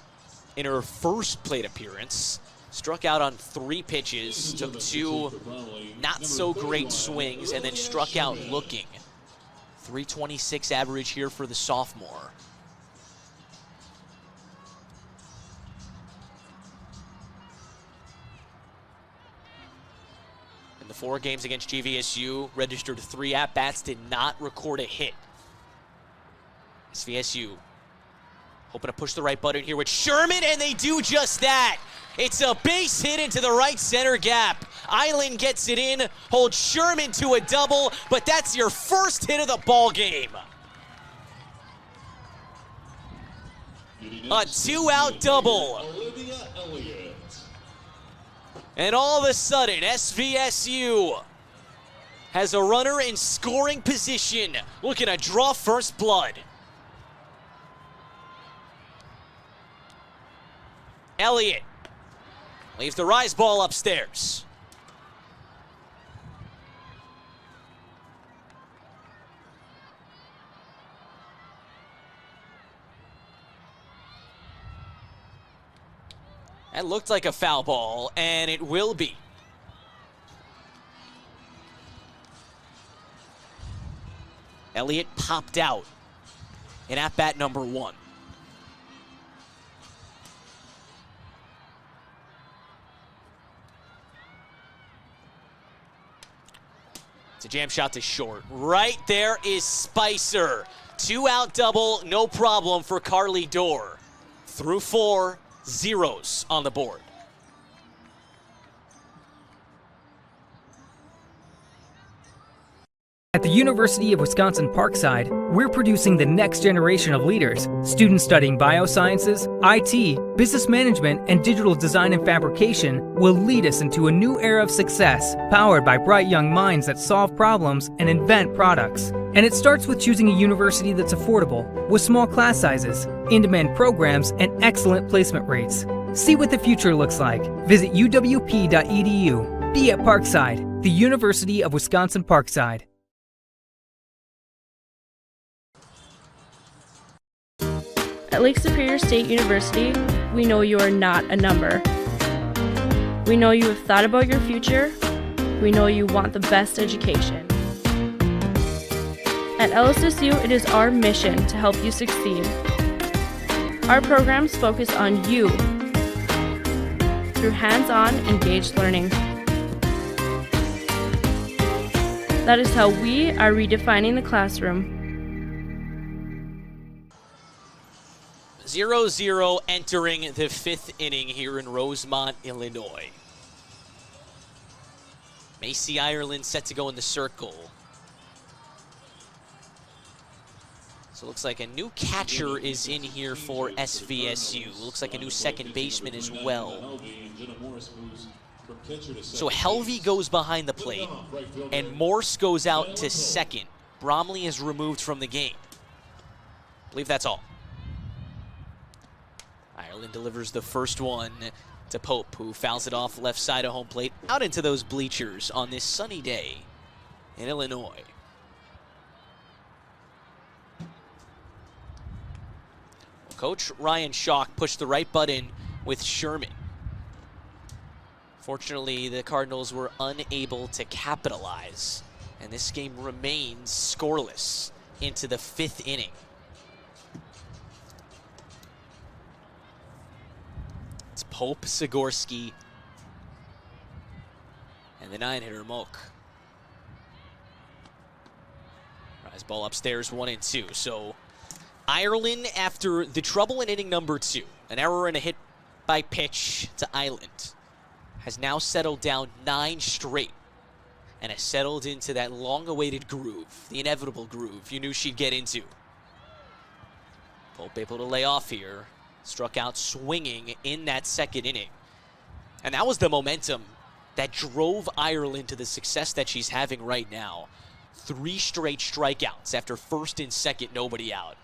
B: in her first plate appearance. Struck out on 3 pitches, took 2 not-so-great swings, and then struck out looking. 326 average here for the sophomore. In the 4 games against GVSU, registered 3 at-bats, did not record a hit. SVSU hoping to push the right button here with Sherman, and they do just that. It's a base hit into the right center gap. Island gets it in, holds Sherman to a double, but that's your first hit of the ball game. A 2-out double. And all of a sudden, SVSU has a runner in scoring position, looking to draw first blood. Elliott leaves the rise ball upstairs. That looked like a foul ball, and it will be. Elliott popped out in at-bat number 1. It's a jam shot to short. Right there is Spicer. 2-out double, no problem for Carly Dorr. Through 4, 0s on the board.
C: At the University of Wisconsin-Parkside, we're producing the next generation of leaders. Students studying biosciences, IT, business management, and digital design and fabrication will lead us into a new era of success, powered by bright young minds that solve problems and invent products. And it starts with choosing a university that's affordable, with small class sizes, in-demand programs, and excellent placement rates. See what the future looks like. Visit uwp.edu. Be at Parkside, the University of Wisconsin-Parkside.
D: At Lake Superior State University, we know you are not a number. We know you have thought about your future. We know you want the best education. At LSSU, it is our mission to help you succeed. Our programs focus on you through hands-on, engaged learning. That is how we are redefining the classroom.
B: 0-0 entering the 5th inning here in Rosemont, Illinois. Macy Ireland set to go in the circle. So it looks like a new catcher is in here for SVSU. Looks like a new second baseman as well. So Helvey goes behind the plate, and Morse goes out to second. Bromley is removed from the game. I believe that's all. Ireland delivers the first one to Pope, who fouls it off left side of home plate, out into those bleachers on this sunny day in Illinois. Coach Ryan Schock pushed the right button with Sherman. Fortunately, the Cardinals were unable to capitalize, and this game remains scoreless into the 5th inning. It's Pope, Sigorski, and the 9-hitter Moak. Rise ball upstairs, 1-2. So Ireland, after the trouble in inning number 2, an error and a hit by pitch to Island, has now settled down 9 straight and has settled into that long-awaited groove, the inevitable groove you knew she'd get into. Pope able to lay off here. Struck out swinging in that 2nd inning. And that was the momentum that drove Ireland to the success that she's having right now. 3 straight strikeouts after 1st and 2nd, nobody out.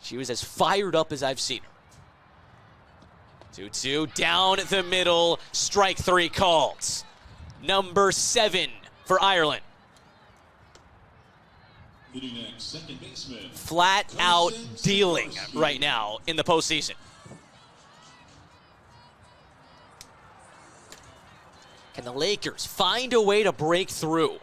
B: She was as fired up as I've seen her. 2-2, down the middle, strike 3 called. Number 7 for Ireland.
A: Second baseman.
B: Flat out dealing right now in the postseason. Can the Lakers find a way to break through?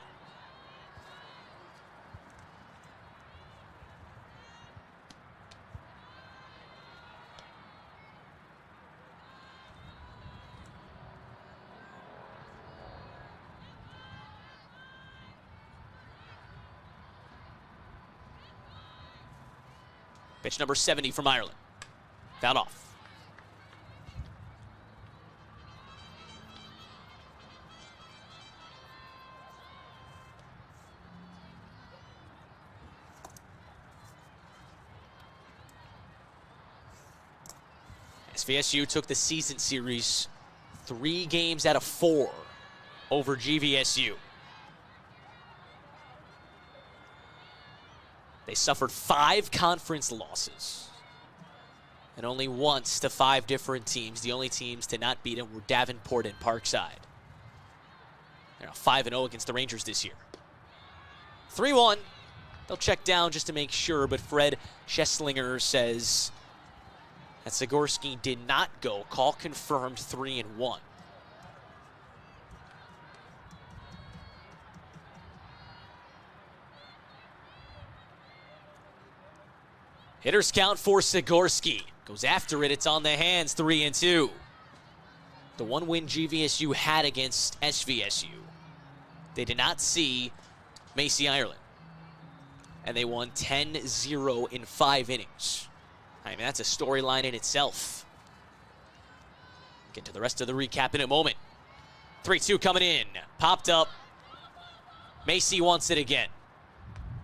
B: Pitch number 70 from Ireland. Fouled off. SVSU took the season series 3 games out of 4 over GVSU. They suffered 5 conference losses. And only once to 5 different teams. The only teams to not beat them were Davenport and Parkside. They're now 5-0 against the Rangers this year. 3-1. They'll check down just to make sure, but Fred Schesslinger says that Zagorski did not go. Call confirmed 3-1. Hitters count for Zagorski. Goes after it. It's on the hands. 3-2. The one win GVSU had against SVSU. They did not see Macy, Ireland. And they won 10-0 in 5 innings. I mean, that's a storyline in itself. Get to the rest of the recap in a moment. 3-2 coming in. Popped up. Macy wants it again.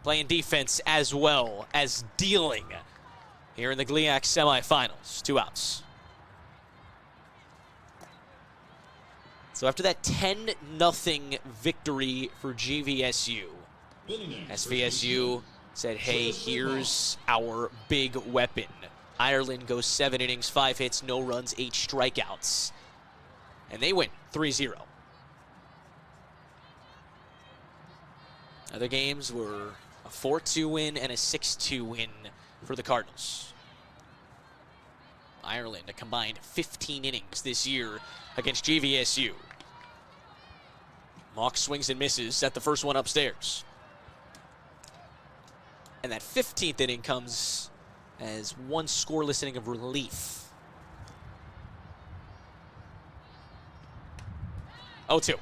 B: Playing defense as well as dealing here in the GLIAC semifinals. 2 outs. So after that 10-0 victory for GVSU, SVSU said, hey, here's our big weapon. Ireland goes 7 innings, 5 hits, no runs, 8 strikeouts. And they win 3-0. Other games were a 4-2 win and a 6-2 win for the Cardinals. Ireland, a combined 15 innings this year against GVSU. Mock swings and misses at the first one upstairs. And that 15th inning comes as one scoreless inning of relief. 0-2.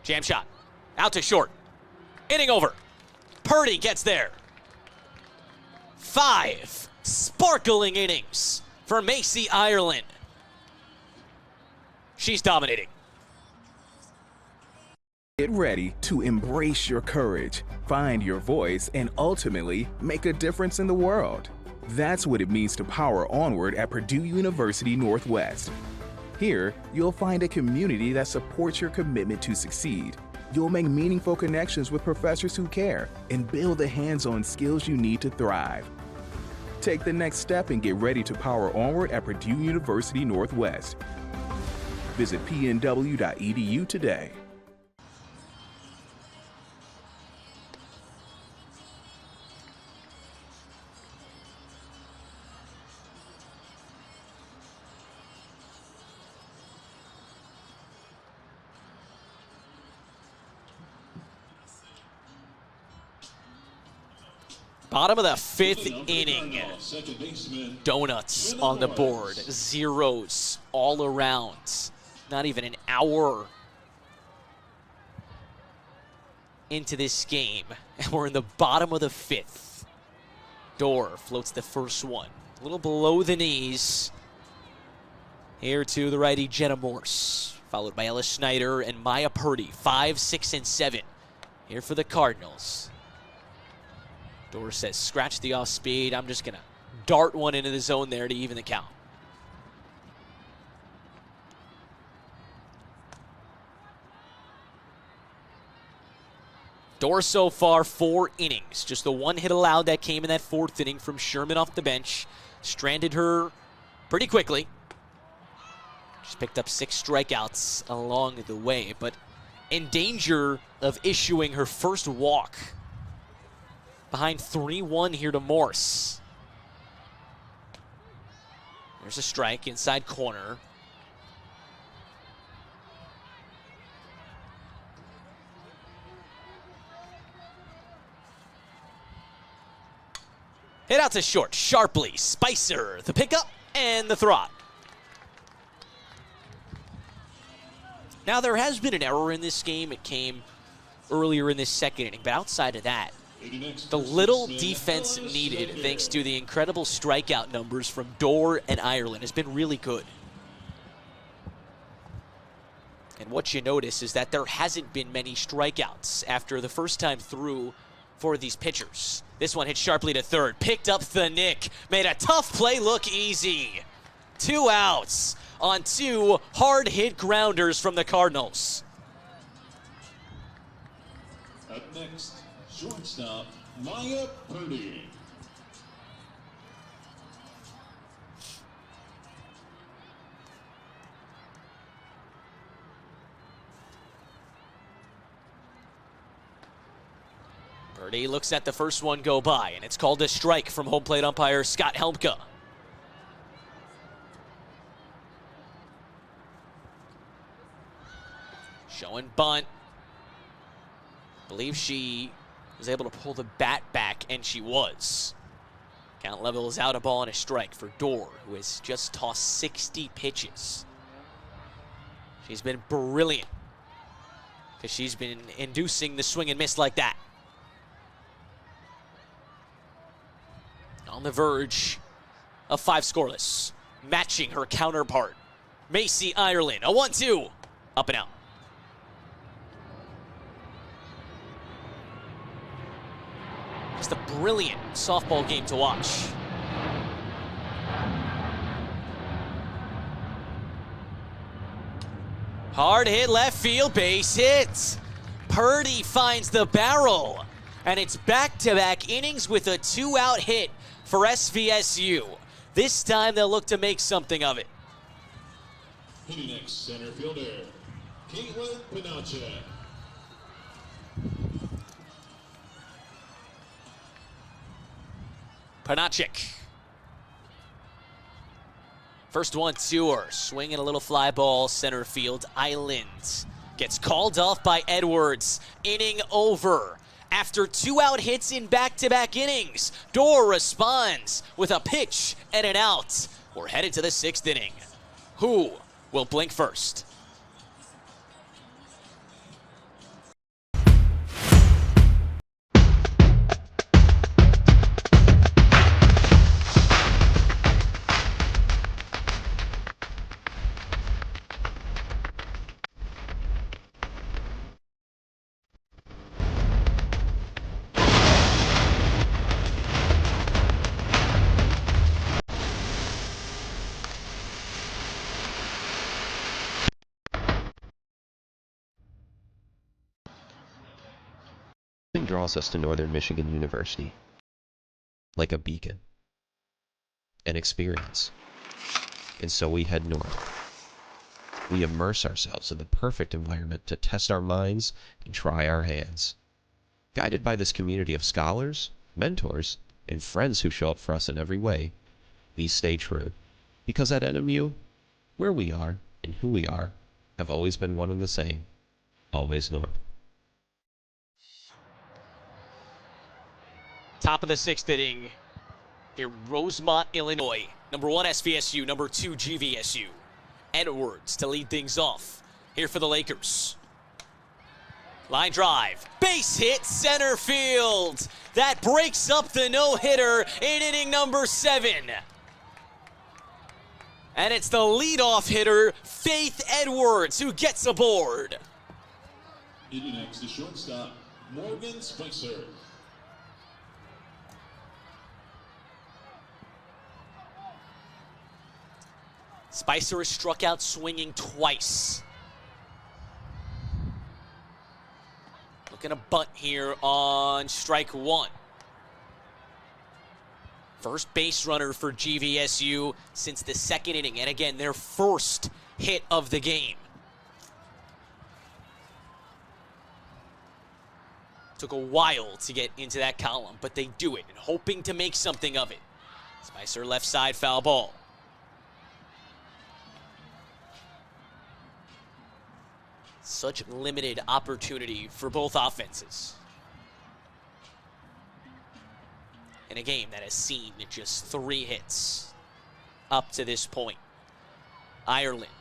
B: Jam shot. Out to short. Inning over. Purdy gets there. 5 sparkling innings for Macy, Ireland. She's dominating.
F: Get ready to embrace your courage, find your voice, and ultimately make a difference in the world. That's what it means to power onward at Purdue University Northwest. Here, you'll find a community that supports your commitment to succeed. You'll make meaningful connections with professors who care and build the hands-on skills you need to thrive. Take the next step and get ready to power onward at Purdue University Northwest. Visit pnw.edu today.
B: Bottom of the 5th inning. Donuts on the board. Zeros all around. Not even an hour into this game. And we're in the bottom of the 5th. Dorr floats the first one. A little below the knees. Here to the righty, Jenna Morse. followed by Ella Schneider and Maya Purdy, 5, 6, and 7. Here for the Cardinals. Dorr says, scratch the off speed. I'm just going to dart one into the zone there to even the count. Dorr so far, 4 innings. Just the 1 hit allowed that came in that 4th inning from Sherman off the bench. Stranded her pretty quickly. She's picked up 6 strikeouts along the way, but in danger of issuing her first walk. Behind 3-1 here to Morse. There's a strike inside corner. Hit out to short, sharply. Spicer, the pickup, and the throw. Now, there has been an error in this game. It came earlier in this 2nd inning, but outside of that, the little defense needed, thanks to the incredible strikeout numbers from Dorr and Ireland, has been really good. And what you notice is that there hasn't been many strikeouts after the first time through for these pitchers. This one hit sharply to third, picked up the nick, made a tough play look easy. 2 outs on 2 hard-hit grounders from the Cardinals.
A: Up next, shortstop, Maya Purdy.
B: Purdy looks at the first one go by, and it's called a strike from home plate umpire Scott Helmka. Showing bunt. Believe she was able to pull the bat back, and she was. Count level is out, a ball and a strike for Dorr, who has just tossed 60 pitches. She's been brilliant because she's been inducing the swing and miss like that. On the verge of 5 scoreless, matching her counterpart, Macy Ireland. A 1-2, up and out. Just a brilliant softball game to watch. Hard hit left field, base hit. Purdy finds the barrel, and it's back-to-back innings with a 2-out hit for SVSU. This time they'll look to make something of it.
A: Hitting next, center fielder, Caitlin Panacek.
B: Panacek. First one to her, swinging a little fly ball, center field. Island gets called off by Edwards. Inning over. After 2-out hits in back-to-back innings, Dorr responds with a pitch and an out. We're headed to the 6th inning. Who will blink first?
G: Something draws us to Northern Michigan University, like a beacon, an experience. And so we head north. We immerse ourselves in the perfect environment to test our minds and try our hands. Guided by this community of scholars, mentors, and friends who show up for us in every way, we stay true. Because at NMU, where we are and who we are have always been one and the same. Always north.
B: Top of the 6th inning here, Rosemont, Illinois. Number 1 SVSU, number 2 GVSU. Edwards to lead things off here for the Lakers. Line drive, base hit, center field. That breaks up the no-hitter in inning number 7. And it's the leadoff hitter, Faith Edwards, who gets aboard.
A: Hitting next to shortstop, Morgan Spicer.
B: Spicer has struck out swinging twice. Looking to bunt here on strike one. First base runner for GVSU since the second inning, and again, their first hit of the game. Took a while to get into that column, but they do it, and hoping to make something of it. Spicer left side, foul ball. Such limited opportunity for both offenses. In a game that has seen just 3 hits up to this point. Ireland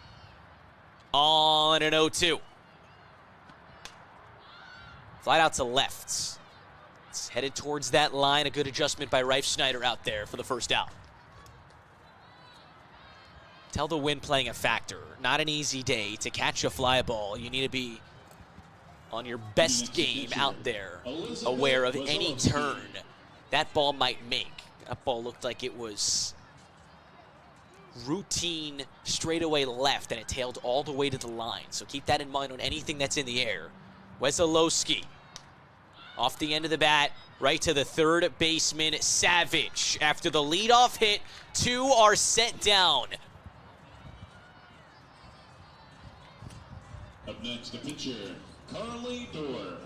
B: on an 0-2. Flight out to left. It's headed towards that line. A good adjustment by Reif Schneider out there for the first out. Tell the wind playing a factor. Not an easy day to catch a fly ball. You need to be on your best game out there, aware of any turn that ball might make. That ball looked like it was routine straightaway left, and it tailed all the way to the line. So keep that in mind on anything that's in the air. Wesolowski off the end of the bat, right to the third baseman, Savage. After the leadoff hit, 2 are sent down.
A: Up next, the pitcher, Carly Dorr.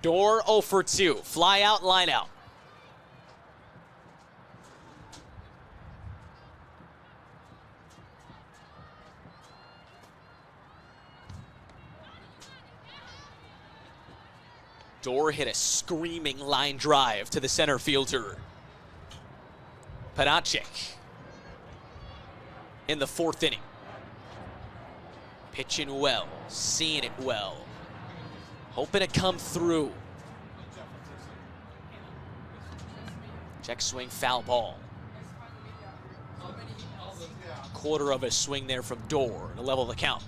B: Dorr 0 for 2. Fly out, line out. Dorr hit a screaming line drive to the center fielder, Panachek, in the 4th inning. Pitching well, seeing it well, hoping to come through. Check swing, foul ball. Quarter of a swing there from Dorr to level the count.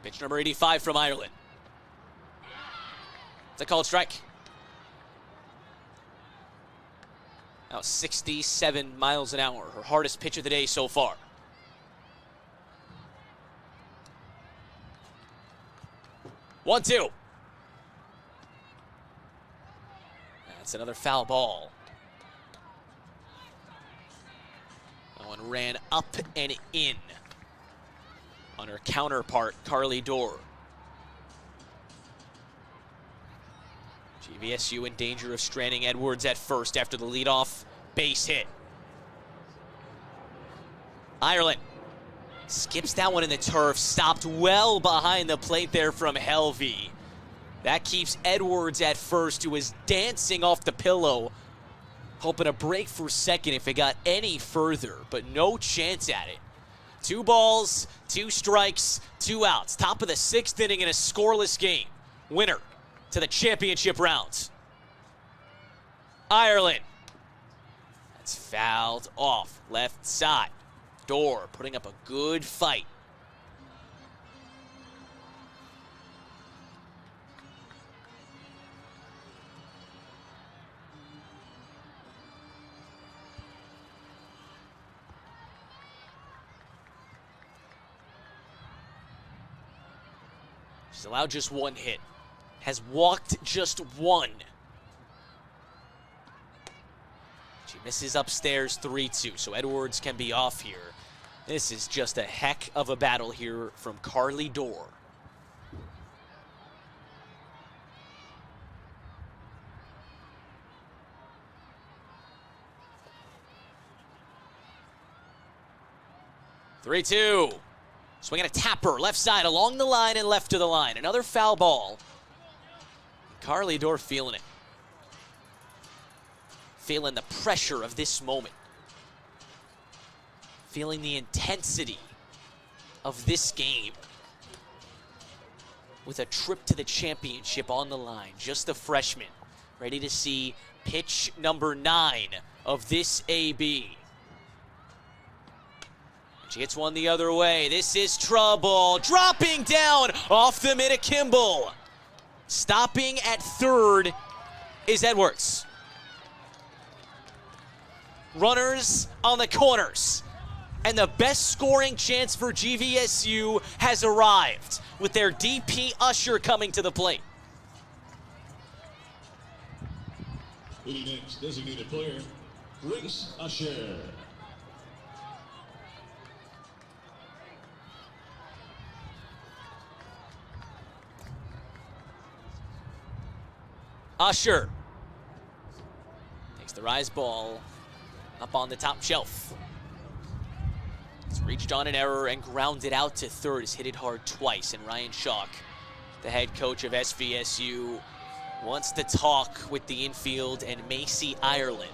B: Pitch number 85 from Ireland. It's a called strike. Now 67 miles an hour, her hardest pitch of the day so far. One, 2. That's another foul ball. That one ran up and in on her counterpart, Carly Dorr. GVSU in danger of stranding Edwards at first after the leadoff base hit. Ireland skips that one in the turf, stopped well behind the plate there from Helvey. That keeps Edwards at first, who is dancing off the pillow, hoping to break for second if it got any further, but no chance at it. 2 balls, 2 strikes, 2 outs. Top of the 6th inning in a scoreless game. Winner to the championship round. Ireland. That's fouled off left side. Dorr putting up a good fight. She's allowed just 1 hit. Has walked just 1. She misses upstairs 3-2, so Edwards can be off here. This is just a heck of a battle here from Carly Dorr. Three-two. Swinging a tapper, left side, along the line and left to the line. Another foul ball. Carly Dorr feeling it. Feeling the pressure of this moment. Feeling the intensity of this game. with a trip to the championship on the line. Just a freshman, ready to see pitch number 9 of this AB. She hits one the other way. This is trouble. Dropping down off the mid of Kimball. Stopping at third is Edwards. Runners on the corners. And the best scoring chance for GVSU has arrived with their DP Usher coming to the plate.
A: Leading next designated player, Grace Usher.
B: Usher takes the rise ball up on the top shelf. It's reached on an error and grounded out to third. Has hit it hard twice. And Ryan Schalk, the head coach of SVSU, wants to talk with the infield and Macy Ireland.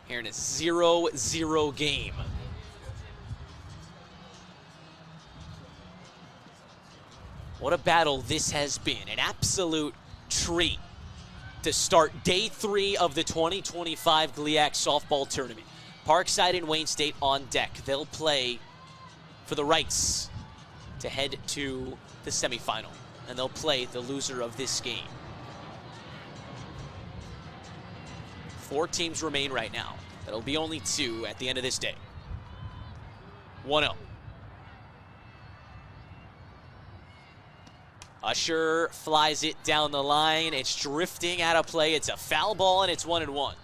B: Here in a 0-0 game. What a battle this has been. An absolute treat to start day 3 of the 2025 GLIAC softball tournament. Parkside and Wayne State on deck. They'll play for the rights to head to the semifinal. And they'll play the loser of this game. 4 teams remain right now. That'll be only 2 at the end of this day. 1-0. Usher flies it down the line. It's drifting out of play. It's a foul ball, and it's 1-1.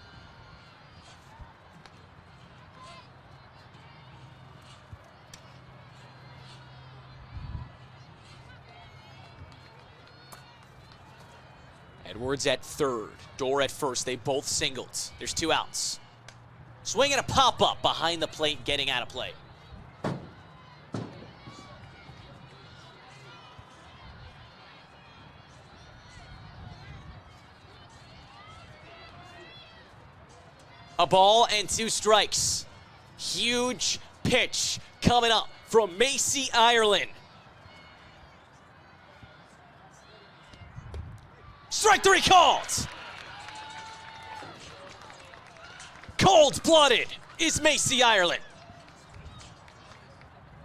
B: Edwards at third, Dorr at first. They both singled. There's 2 outs. Swing and a pop-up behind the plate, getting out of play. A ball and 2 strikes. Huge pitch coming up from Macy Ireland. Strike 3 called. Cold-blooded is Macy Ireland.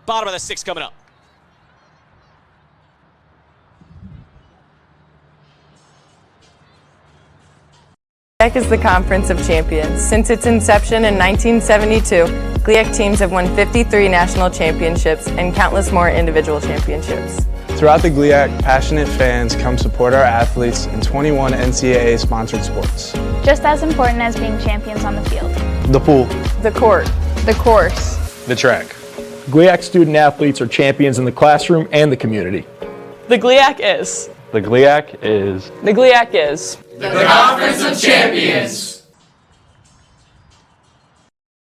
B: Bottom of the 6th coming up.
H: GLIAC is the Conference of Champions. Since its inception in 1972, GLIAC teams have won 53 national championships and countless more individual championships.
I: Throughout the GLIAC, passionate fans come support our athletes in 21 NCAA-sponsored sports.
E: Just as important as being champions on the field.
K: The pool.
H: The court. The course.
U: The track.
K: GLIAC student athletes are champions in the classroom and the community.
Q: The GLIAC is.
U: The GLIAC is.
Q: The GLIAC is.
L: The Conference of Champions.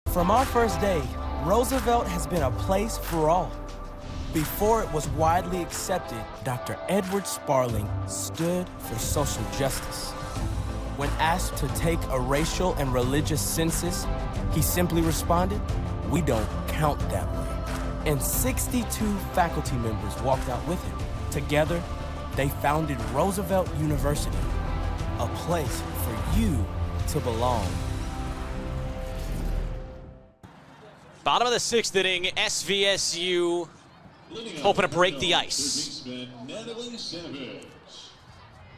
M: From our first day, Roosevelt has been a place for all. Before it was widely accepted, Dr. Edward Sparling stood for social justice. When asked to take a racial and religious census, he simply responded, "We don't count that way." And 62 faculty members walked out with him. Together, they founded Roosevelt University, a place for you to belong.
B: Bottom of the 6th inning, SVSU hoping to break the ice.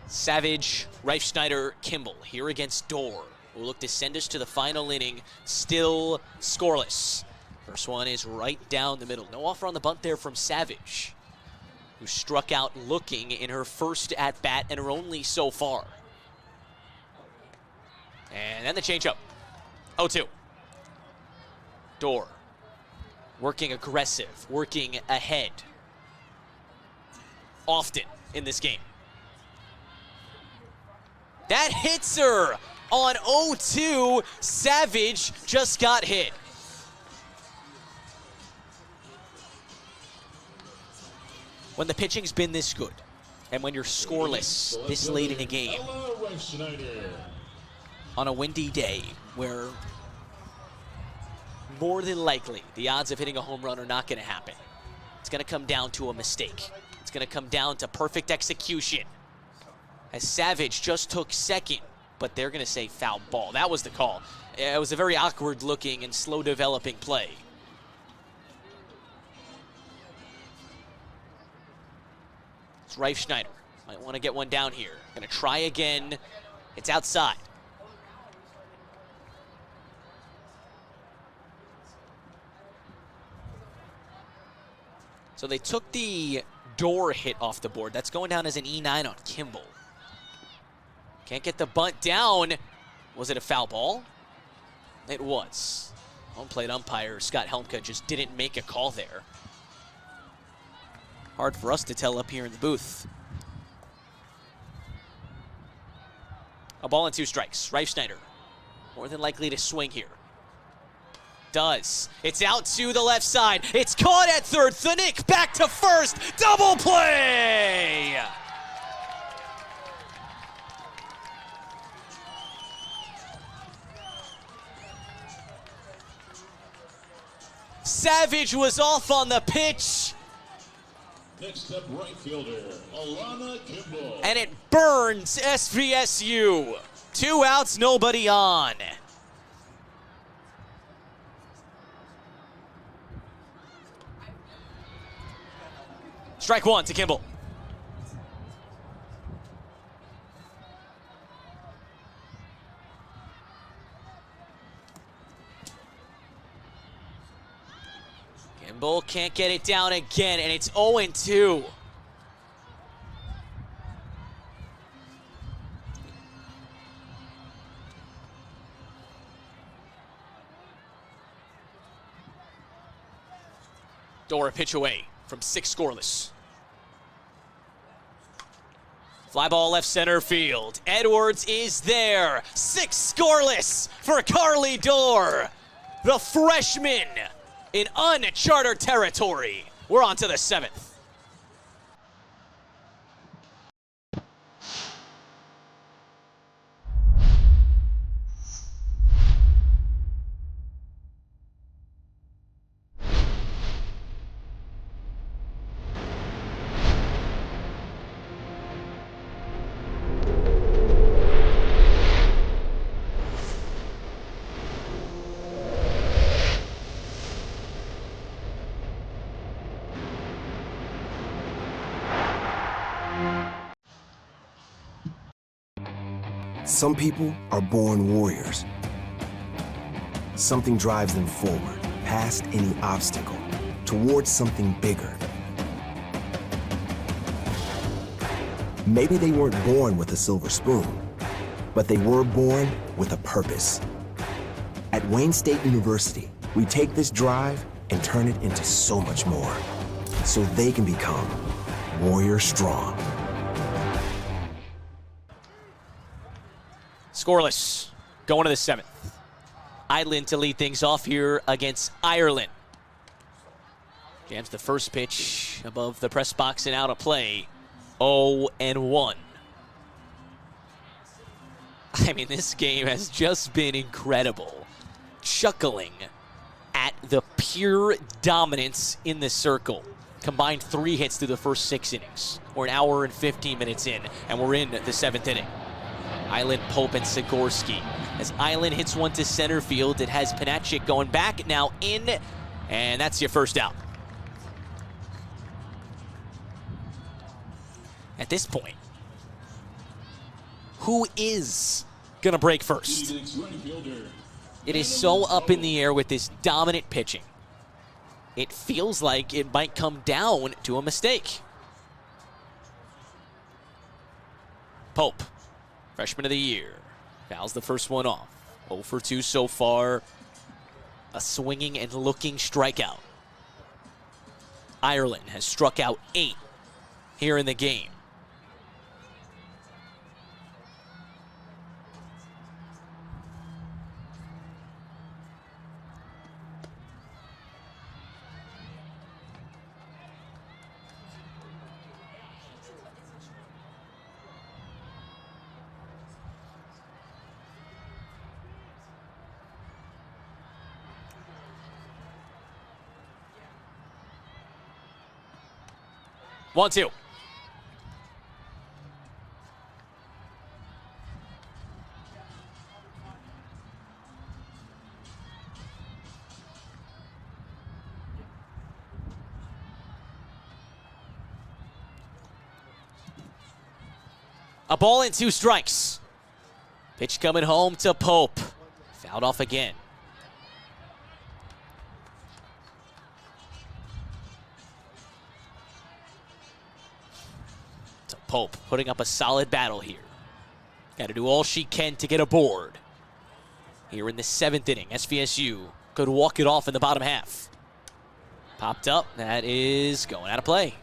B: Savage, Reifschneider, Kimball here against Dorr, who will look to send us to the final inning, still scoreless. First one is right down the middle. No offer on the bunt there from Savage, who struck out looking in her first at-bat and her only so far. And then the changeup. 0-2. Dorr working aggressive, working ahead. Often in this game. That hits her on 0-2. Savage just got hit. When the pitching's been this good, and when you're scoreless this late in a game, on a windy day where more than likely the odds of hitting a home run are not going to happen. It's going to come down to a mistake. It's going to come down to perfect execution. As Savage just took second, but they're going to say foul ball. That was the call. It was a very awkward looking and slow developing play. It's Reif Schneider. Might want to get one down here. Going to try again. It's outside. So they took the door hit off the board. That's going down as an E9 on Kimball. Can't get the bunt down. Was it a foul ball? It was. Home plate umpire Scott Helmka just didn't make a call there. Hard for us to tell up here in the booth. A ball and 2 strikes. Reif Schneider more than likely to swing here. Does. It's out to the left side. It's caught at third. Thunick back to first. Double play! Savage was off on the pitch.
A: Next up, right fielder, Alana Kimball.
B: And it burns SVSU. 2 outs, nobody on. Strike 1 to Kimball. Kimball can't get it down again, and it's 0-2. Door a pitch away from 6 scoreless. Fly ball left center field. Edwards is there. 6 scoreless for Carly Dorr. The freshman in uncharted territory. We're on to the 7th.
N: Some people are born warriors. Something drives them forward, past any obstacle, towards something bigger. Maybe they weren't born with a silver spoon, but they were born with a purpose. At Wayne State University, we take this drive and turn it into so much more, so they can become warrior strong.
B: Scoreless, going to the 7th. Island to lead things off here against Ireland. Jams the first pitch above the press box and out of play. 0-1. I mean, this game has just been incredible. Chuckling at the pure dominance in the circle. Combined 3 hits through the first 6 innings. We're an hour and 15 minutes in, and we're in the 7th inning. Island, Pope, and Sigorski. As Island hits one to center field, it has Panachik going back, now in, and that's your first out. At this point, who is going to break first? It is so up in the air with this dominant pitching. It feels like it might come down to a mistake. Pope. Freshman of the year. Fouls the first one off. 0 for 2 so far. A swinging and looking strikeout. Ireland has struck out 8 here in the game. 1-2. A ball and 2 strikes. Pitch coming home to Pope. Fouled off again. So Pope putting up a solid battle here. Got to do all she can to get aboard. Here in the 7th inning, SVSU could walk it off in the bottom half. Popped up. That is going out of play.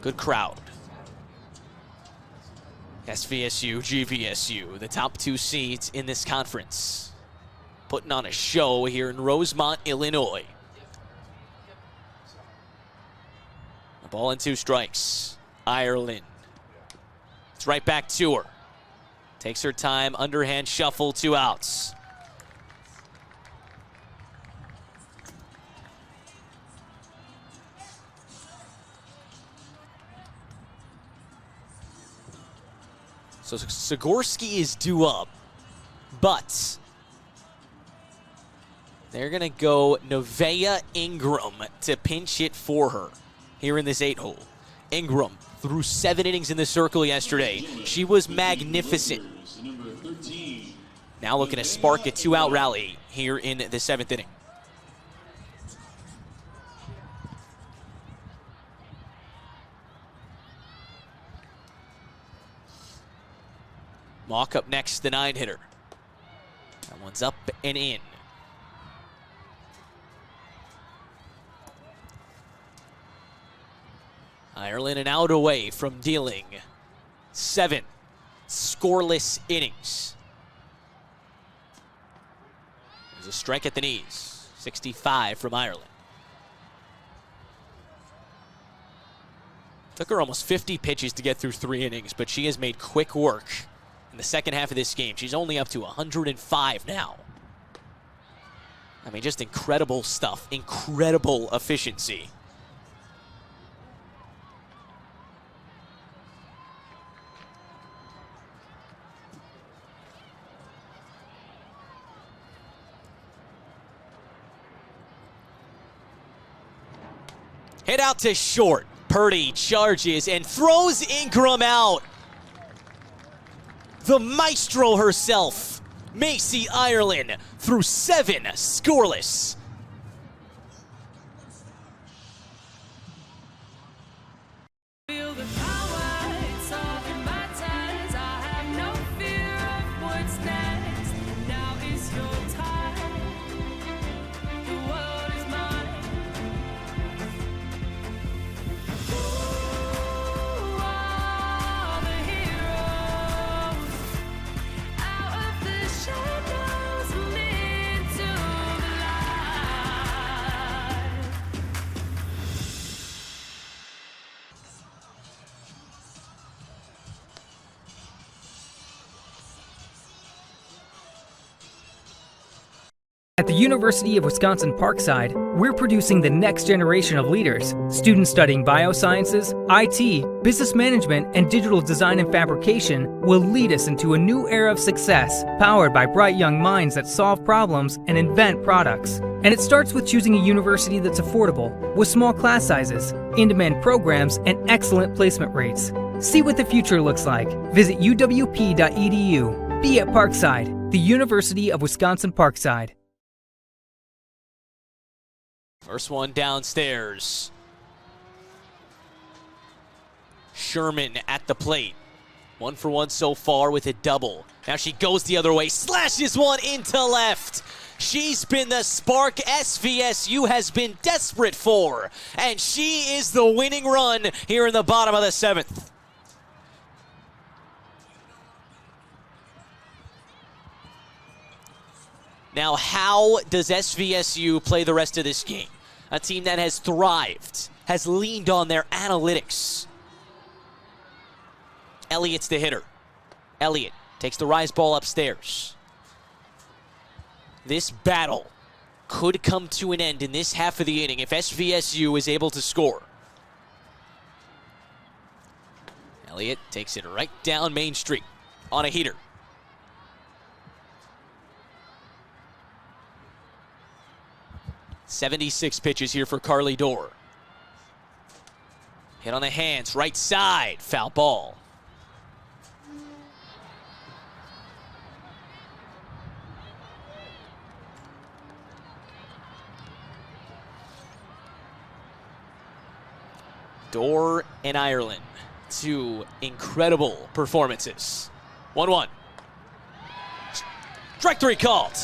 B: Good crowd. SVSU, GVSU, the top 2 seeds in this conference. Putting on a show here in Rosemont, Illinois. A ball and 2 strikes. Ireland. It's right back to her. Takes her time, underhand shuffle, 2 outs. So Sigorski is due up, but they're going to go Nevaeh Ingram to pinch hit for her here in this 8-hole. Ingram threw 7 innings in the circle yesterday. She was magnificent. Now looking to spark a 2-out rally here in the 7th inning. Mock up next, the 9-hitter. That one's up and in. Ireland an out away from dealing 7 scoreless innings. There's a strike at the knees. 65 from Ireland. Took her almost 50 pitches to get through 3 innings, but she has made quick work in the second half of this game. She's only up to 105 now. I mean, just incredible stuff. Incredible efficiency. Hit out to short. Purdy charges and throws Ingram out. The maestro herself, Macy Ireland, through 7 scoreless.
C: At the University of Wisconsin-Parkside, we're producing the next generation of leaders. Students studying biosciences, IT, business management, and digital design and fabrication will lead us into a new era of success, powered by bright young minds that solve problems and invent products. And it starts with choosing a university that's affordable, with small class sizes, in-demand programs, and excellent placement rates. See what the future looks like. Visit uwp.edu. Be at Parkside, the University of Wisconsin-Parkside.
B: First one downstairs. Sherman at the plate. 1 for 1 so far with a double. Now she goes the other way, slashes one into left. She's been the spark SVSU has been desperate for, and she is the winning run here in the bottom of the 7th. Now, how does SVSU play the rest of this game? A team that has thrived, has leaned on their analytics. Elliott's the hitter. Elliott takes the rise ball upstairs. This battle could come to an end in this half of the inning if SVSU is able to score. Elliott takes it right down Main Street on a heater. .76 pitches here for Carly Dorr. Hit on the hands, right side, foul ball. Dorr and Ireland, two incredible performances. 1-1. Strike three called.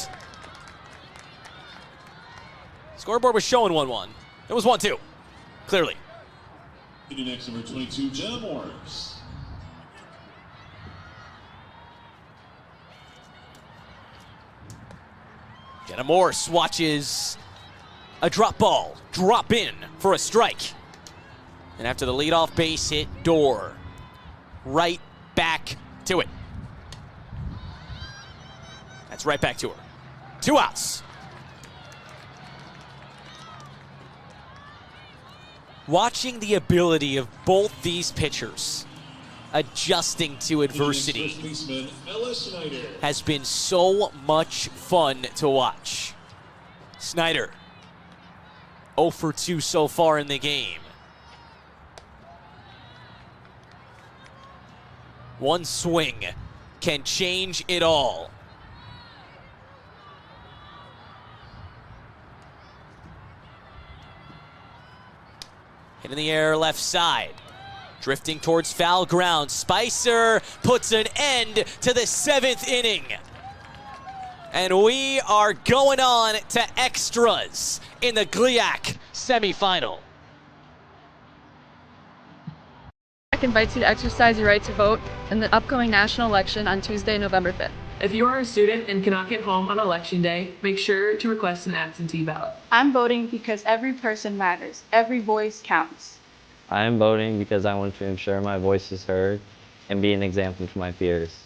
B: Scoreboard was showing 1-1. It was 1-2, clearly.
A: Next, number 22, Jenna Morris.
B: Jenna Morse watches a drop ball drop in for a strike. And after the leadoff base hit, Dorr right back to it. That's right back to her. 2 outs. Watching the ability of both these pitchers adjusting to adversity has been so much fun to watch. Snyder, 0 for 2 so far in the game. One swing can change it all. Hit in the air, left side. Drifting towards foul ground. Spicer puts an end to the 7th inning. And we are going on to extras in the GLIAC semifinal.
D: GLIAC invites you to exercise your right to vote in the upcoming national election on Tuesday, November 5th.
O: If you are a student and cannot get home on election day, make sure to request an absentee ballot.
Q: I'm voting because every person matters. Every voice counts.
P: I am voting because I want to ensure my voice is heard and be an example to my peers.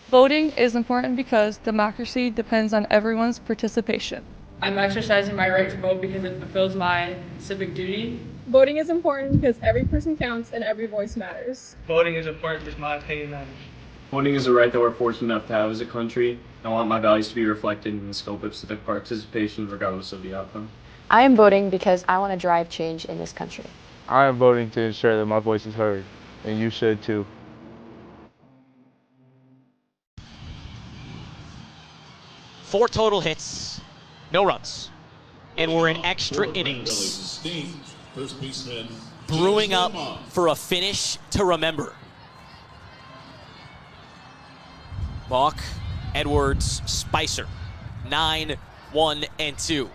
Q: Voting is important because democracy depends on everyone's participation.
R: I'm exercising my right to vote because it fulfills my civic duty.
Q: Voting is important because every person counts and every voice matters.
R: Voting is important because my opinion matters.
S: Voting is a right that we're fortunate enough to have as a country. I want my values to be reflected in the scope of civic participation regardless of the outcome.
T: I am voting because I want to drive change in this country.
U: I am voting to ensure that my voice is heard, and you should too.
B: Four total hits, no runs. And we're in extra innings. Brewing up for a finish to remember. Mock, Edwards, Spicer. 9, 1, and 2.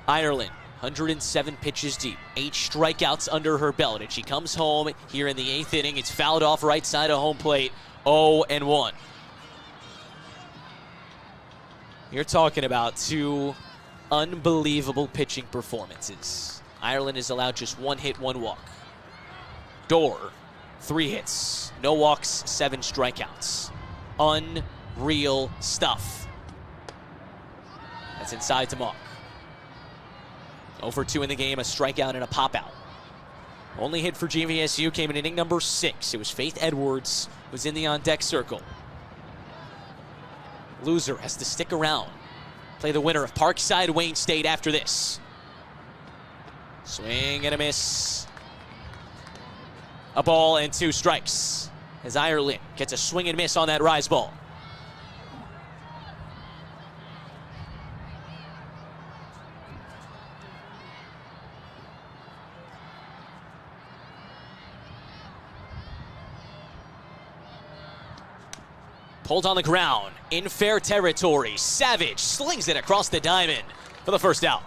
B: Ireland, 107 pitches deep, 8 strikeouts under her belt, and she comes home here in the 8th inning. It's fouled off right side of home plate, 0-1. You're talking about 2 unbelievable pitching performances. Ireland is allowed just 1 hit, 1 walk. Dorr, 3 hits, no walks, 7 strikeouts. Unreal stuff. That's inside to Mock. 0 for 2 in the game, a strikeout and a pop-out. Only hit for GVSU came in inning number 6. It was Faith Edwards who was in the on-deck circle. Loser has to stick around. Play the winner of Parkside Wayne State after this. Swing and a miss. A ball and 2 strikes as Ireland gets a swing and miss on that rise ball. Pulled on the ground, in fair territory. Savage slings it across the diamond for the first out.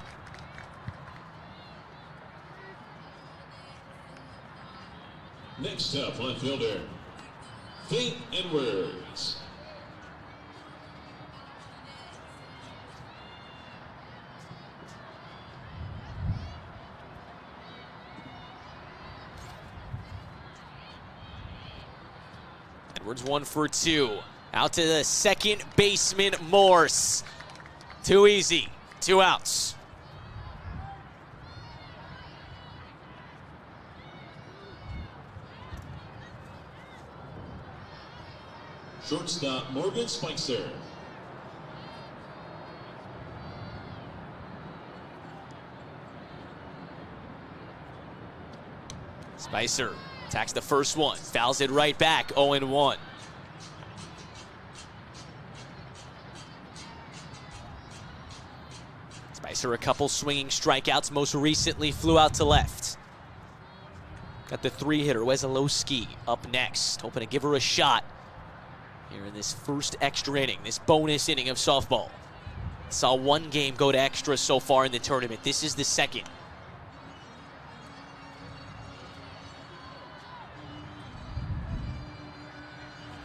A: Next up, left fielder, Faith Edwards.
B: Edwards 1 for 2. Out to the second baseman, Morse. Too easy. 2 outs.
A: Shortstop Morgan Spicer.
B: Spicer attacks the first one, fouls it right back, 0-1. Spicer a couple swinging strikeouts, most recently flew out to left. Got the 3-hitter, Wesolowski, up next, hoping to give her a shot here in this first extra inning, this bonus inning of softball. Saw 1 game go to extra so far in the tournament. This is the second.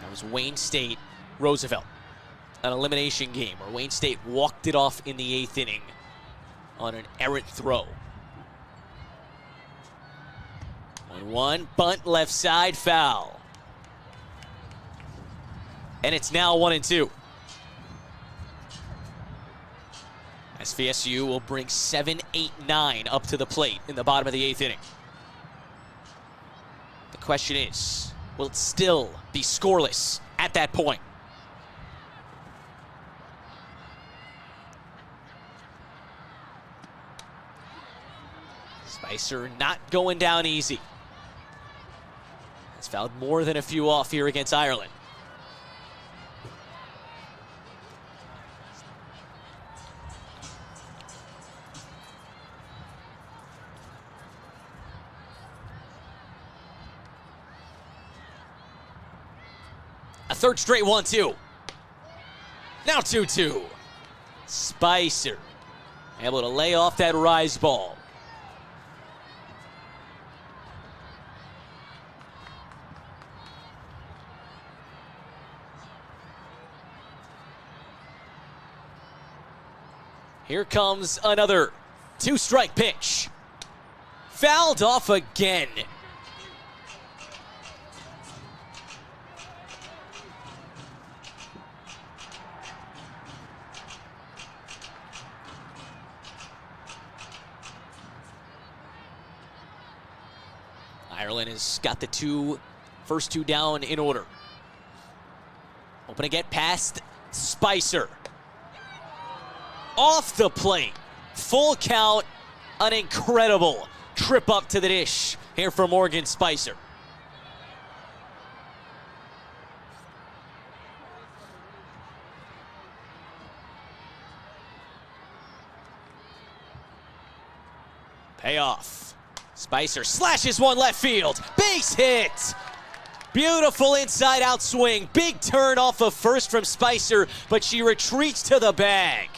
B: That was Wayne State, Roosevelt. An elimination game where Wayne State walked it off in the 8th inning on an errant throw. 1-1, bunt left side, foul. And it's now 1-2. SVSU will bring 7, 8, 9 up to the plate in the bottom of the 8th inning. The question is, will it still be scoreless at that point? Spicer not going down easy. Has fouled more than a few off here against Ireland. A third straight 1-2. Now 2-2. Spicer able to lay off that rise ball. Here comes another 2-strike pitch. Fouled off again. Ireland has got the first two down in order. Hoping to get past Spicer. Off the plate. Full count. An incredible trip up to the dish here for Morgan Spicer. Payoff. Spicer slashes one left field. Base hit. Beautiful inside out swing. Big turn off of first from Spicer, but she retreats to the bag.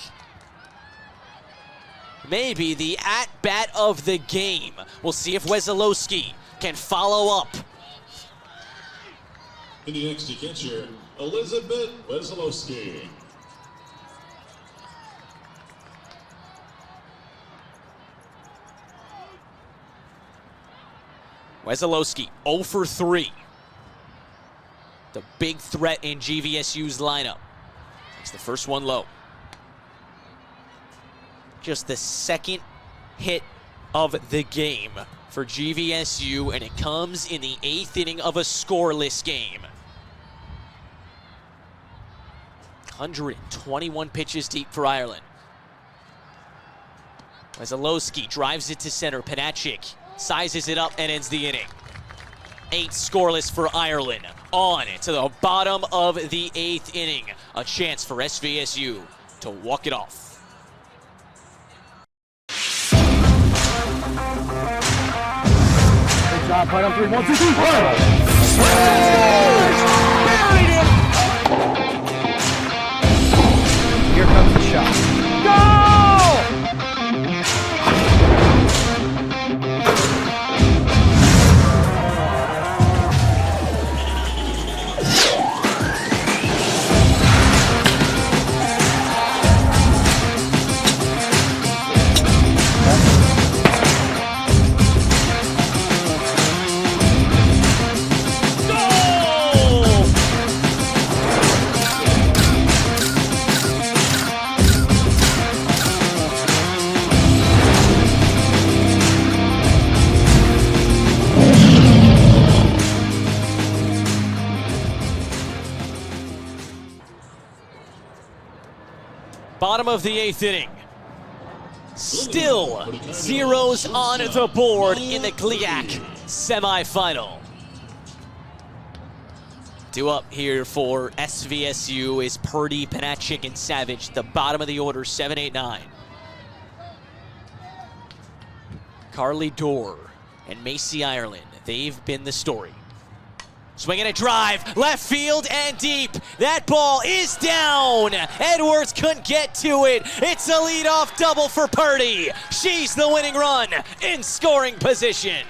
B: Maybe the at-bat of the game. We'll see if Wesolowski can follow up.
A: In the next catcher, Elizabeth Wesolowski.
B: Wesolowski 0 for 3. The big threat in GVSU's lineup. Takes the first one low. Just the second hit of the game for GVSU, and it comes in the 8th inning of a scoreless game. 121 pitches deep for Ireland. Wesolowski drives it to center. Panachik sizes it up and ends the inning. 8 scoreless for Ireland. On to the bottom of the 8th inning. A chance for SVSU to walk it off.
K: Good job, right on 3, 1, 2, 3,
L: Buried it!
K: Here comes the shot. Go!
B: Bottom of the 8th inning. Still zeros on the board in the GLIAC semifinal. Due up here for SVSU is Purdy, Panachik, and Savage. The bottom of the order, 7, 8, 9. Carly Dorr and Macy Ireland, they've been the story. Swinging a drive, left field and deep. That ball is down. Edwards couldn't get to it. It's a leadoff double for Purdy. She's the winning run in scoring position.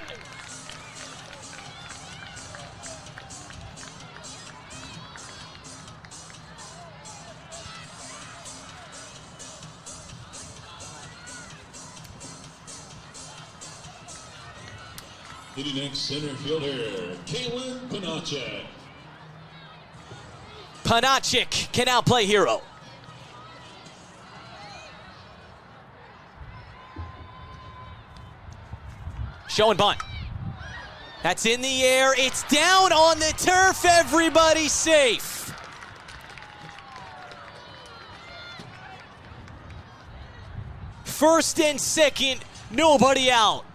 A: Hitting next, center fielder, Kaylin Panachik.
B: Panachik can now play hero. Show and bunt. That's in the air. It's down on the turf. Everybody safe. First and second, nobody out.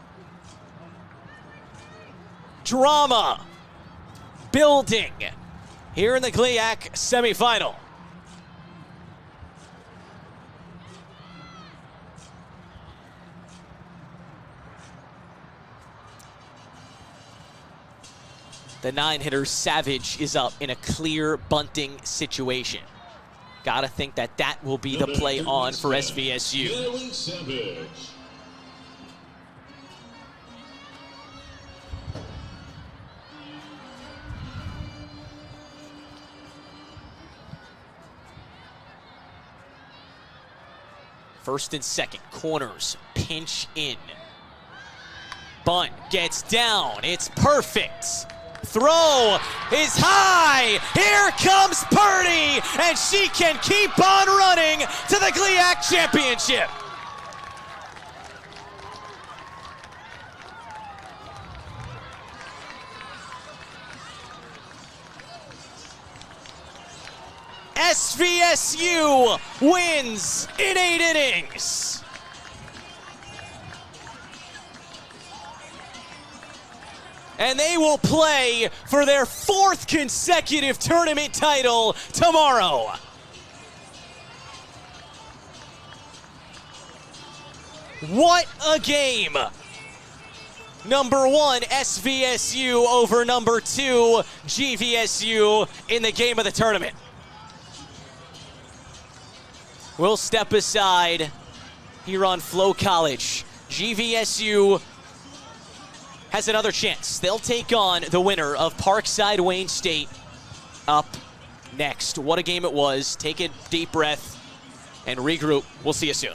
B: Drama building here in the GLIAC semifinal. The 9-hitter Savage is up in a clear bunting situation. Gotta think that that will be the play on for SVSU. First and second, corners, pinch in. Bunt gets down, it's perfect. Throw is high, here comes Purdy, and she can keep on running to the GLIAC championship. SVSU wins in 8 innings. And they will play for their 4th consecutive tournament title tomorrow. What a game. Number 1, SVSU over number 2, GVSU in the game of the tournament. We'll step aside here on Flow College. GVSU has another chance. They'll take on the winner of Parkside Wayne State up next. What a game it was. Take a deep breath and regroup. We'll see you soon.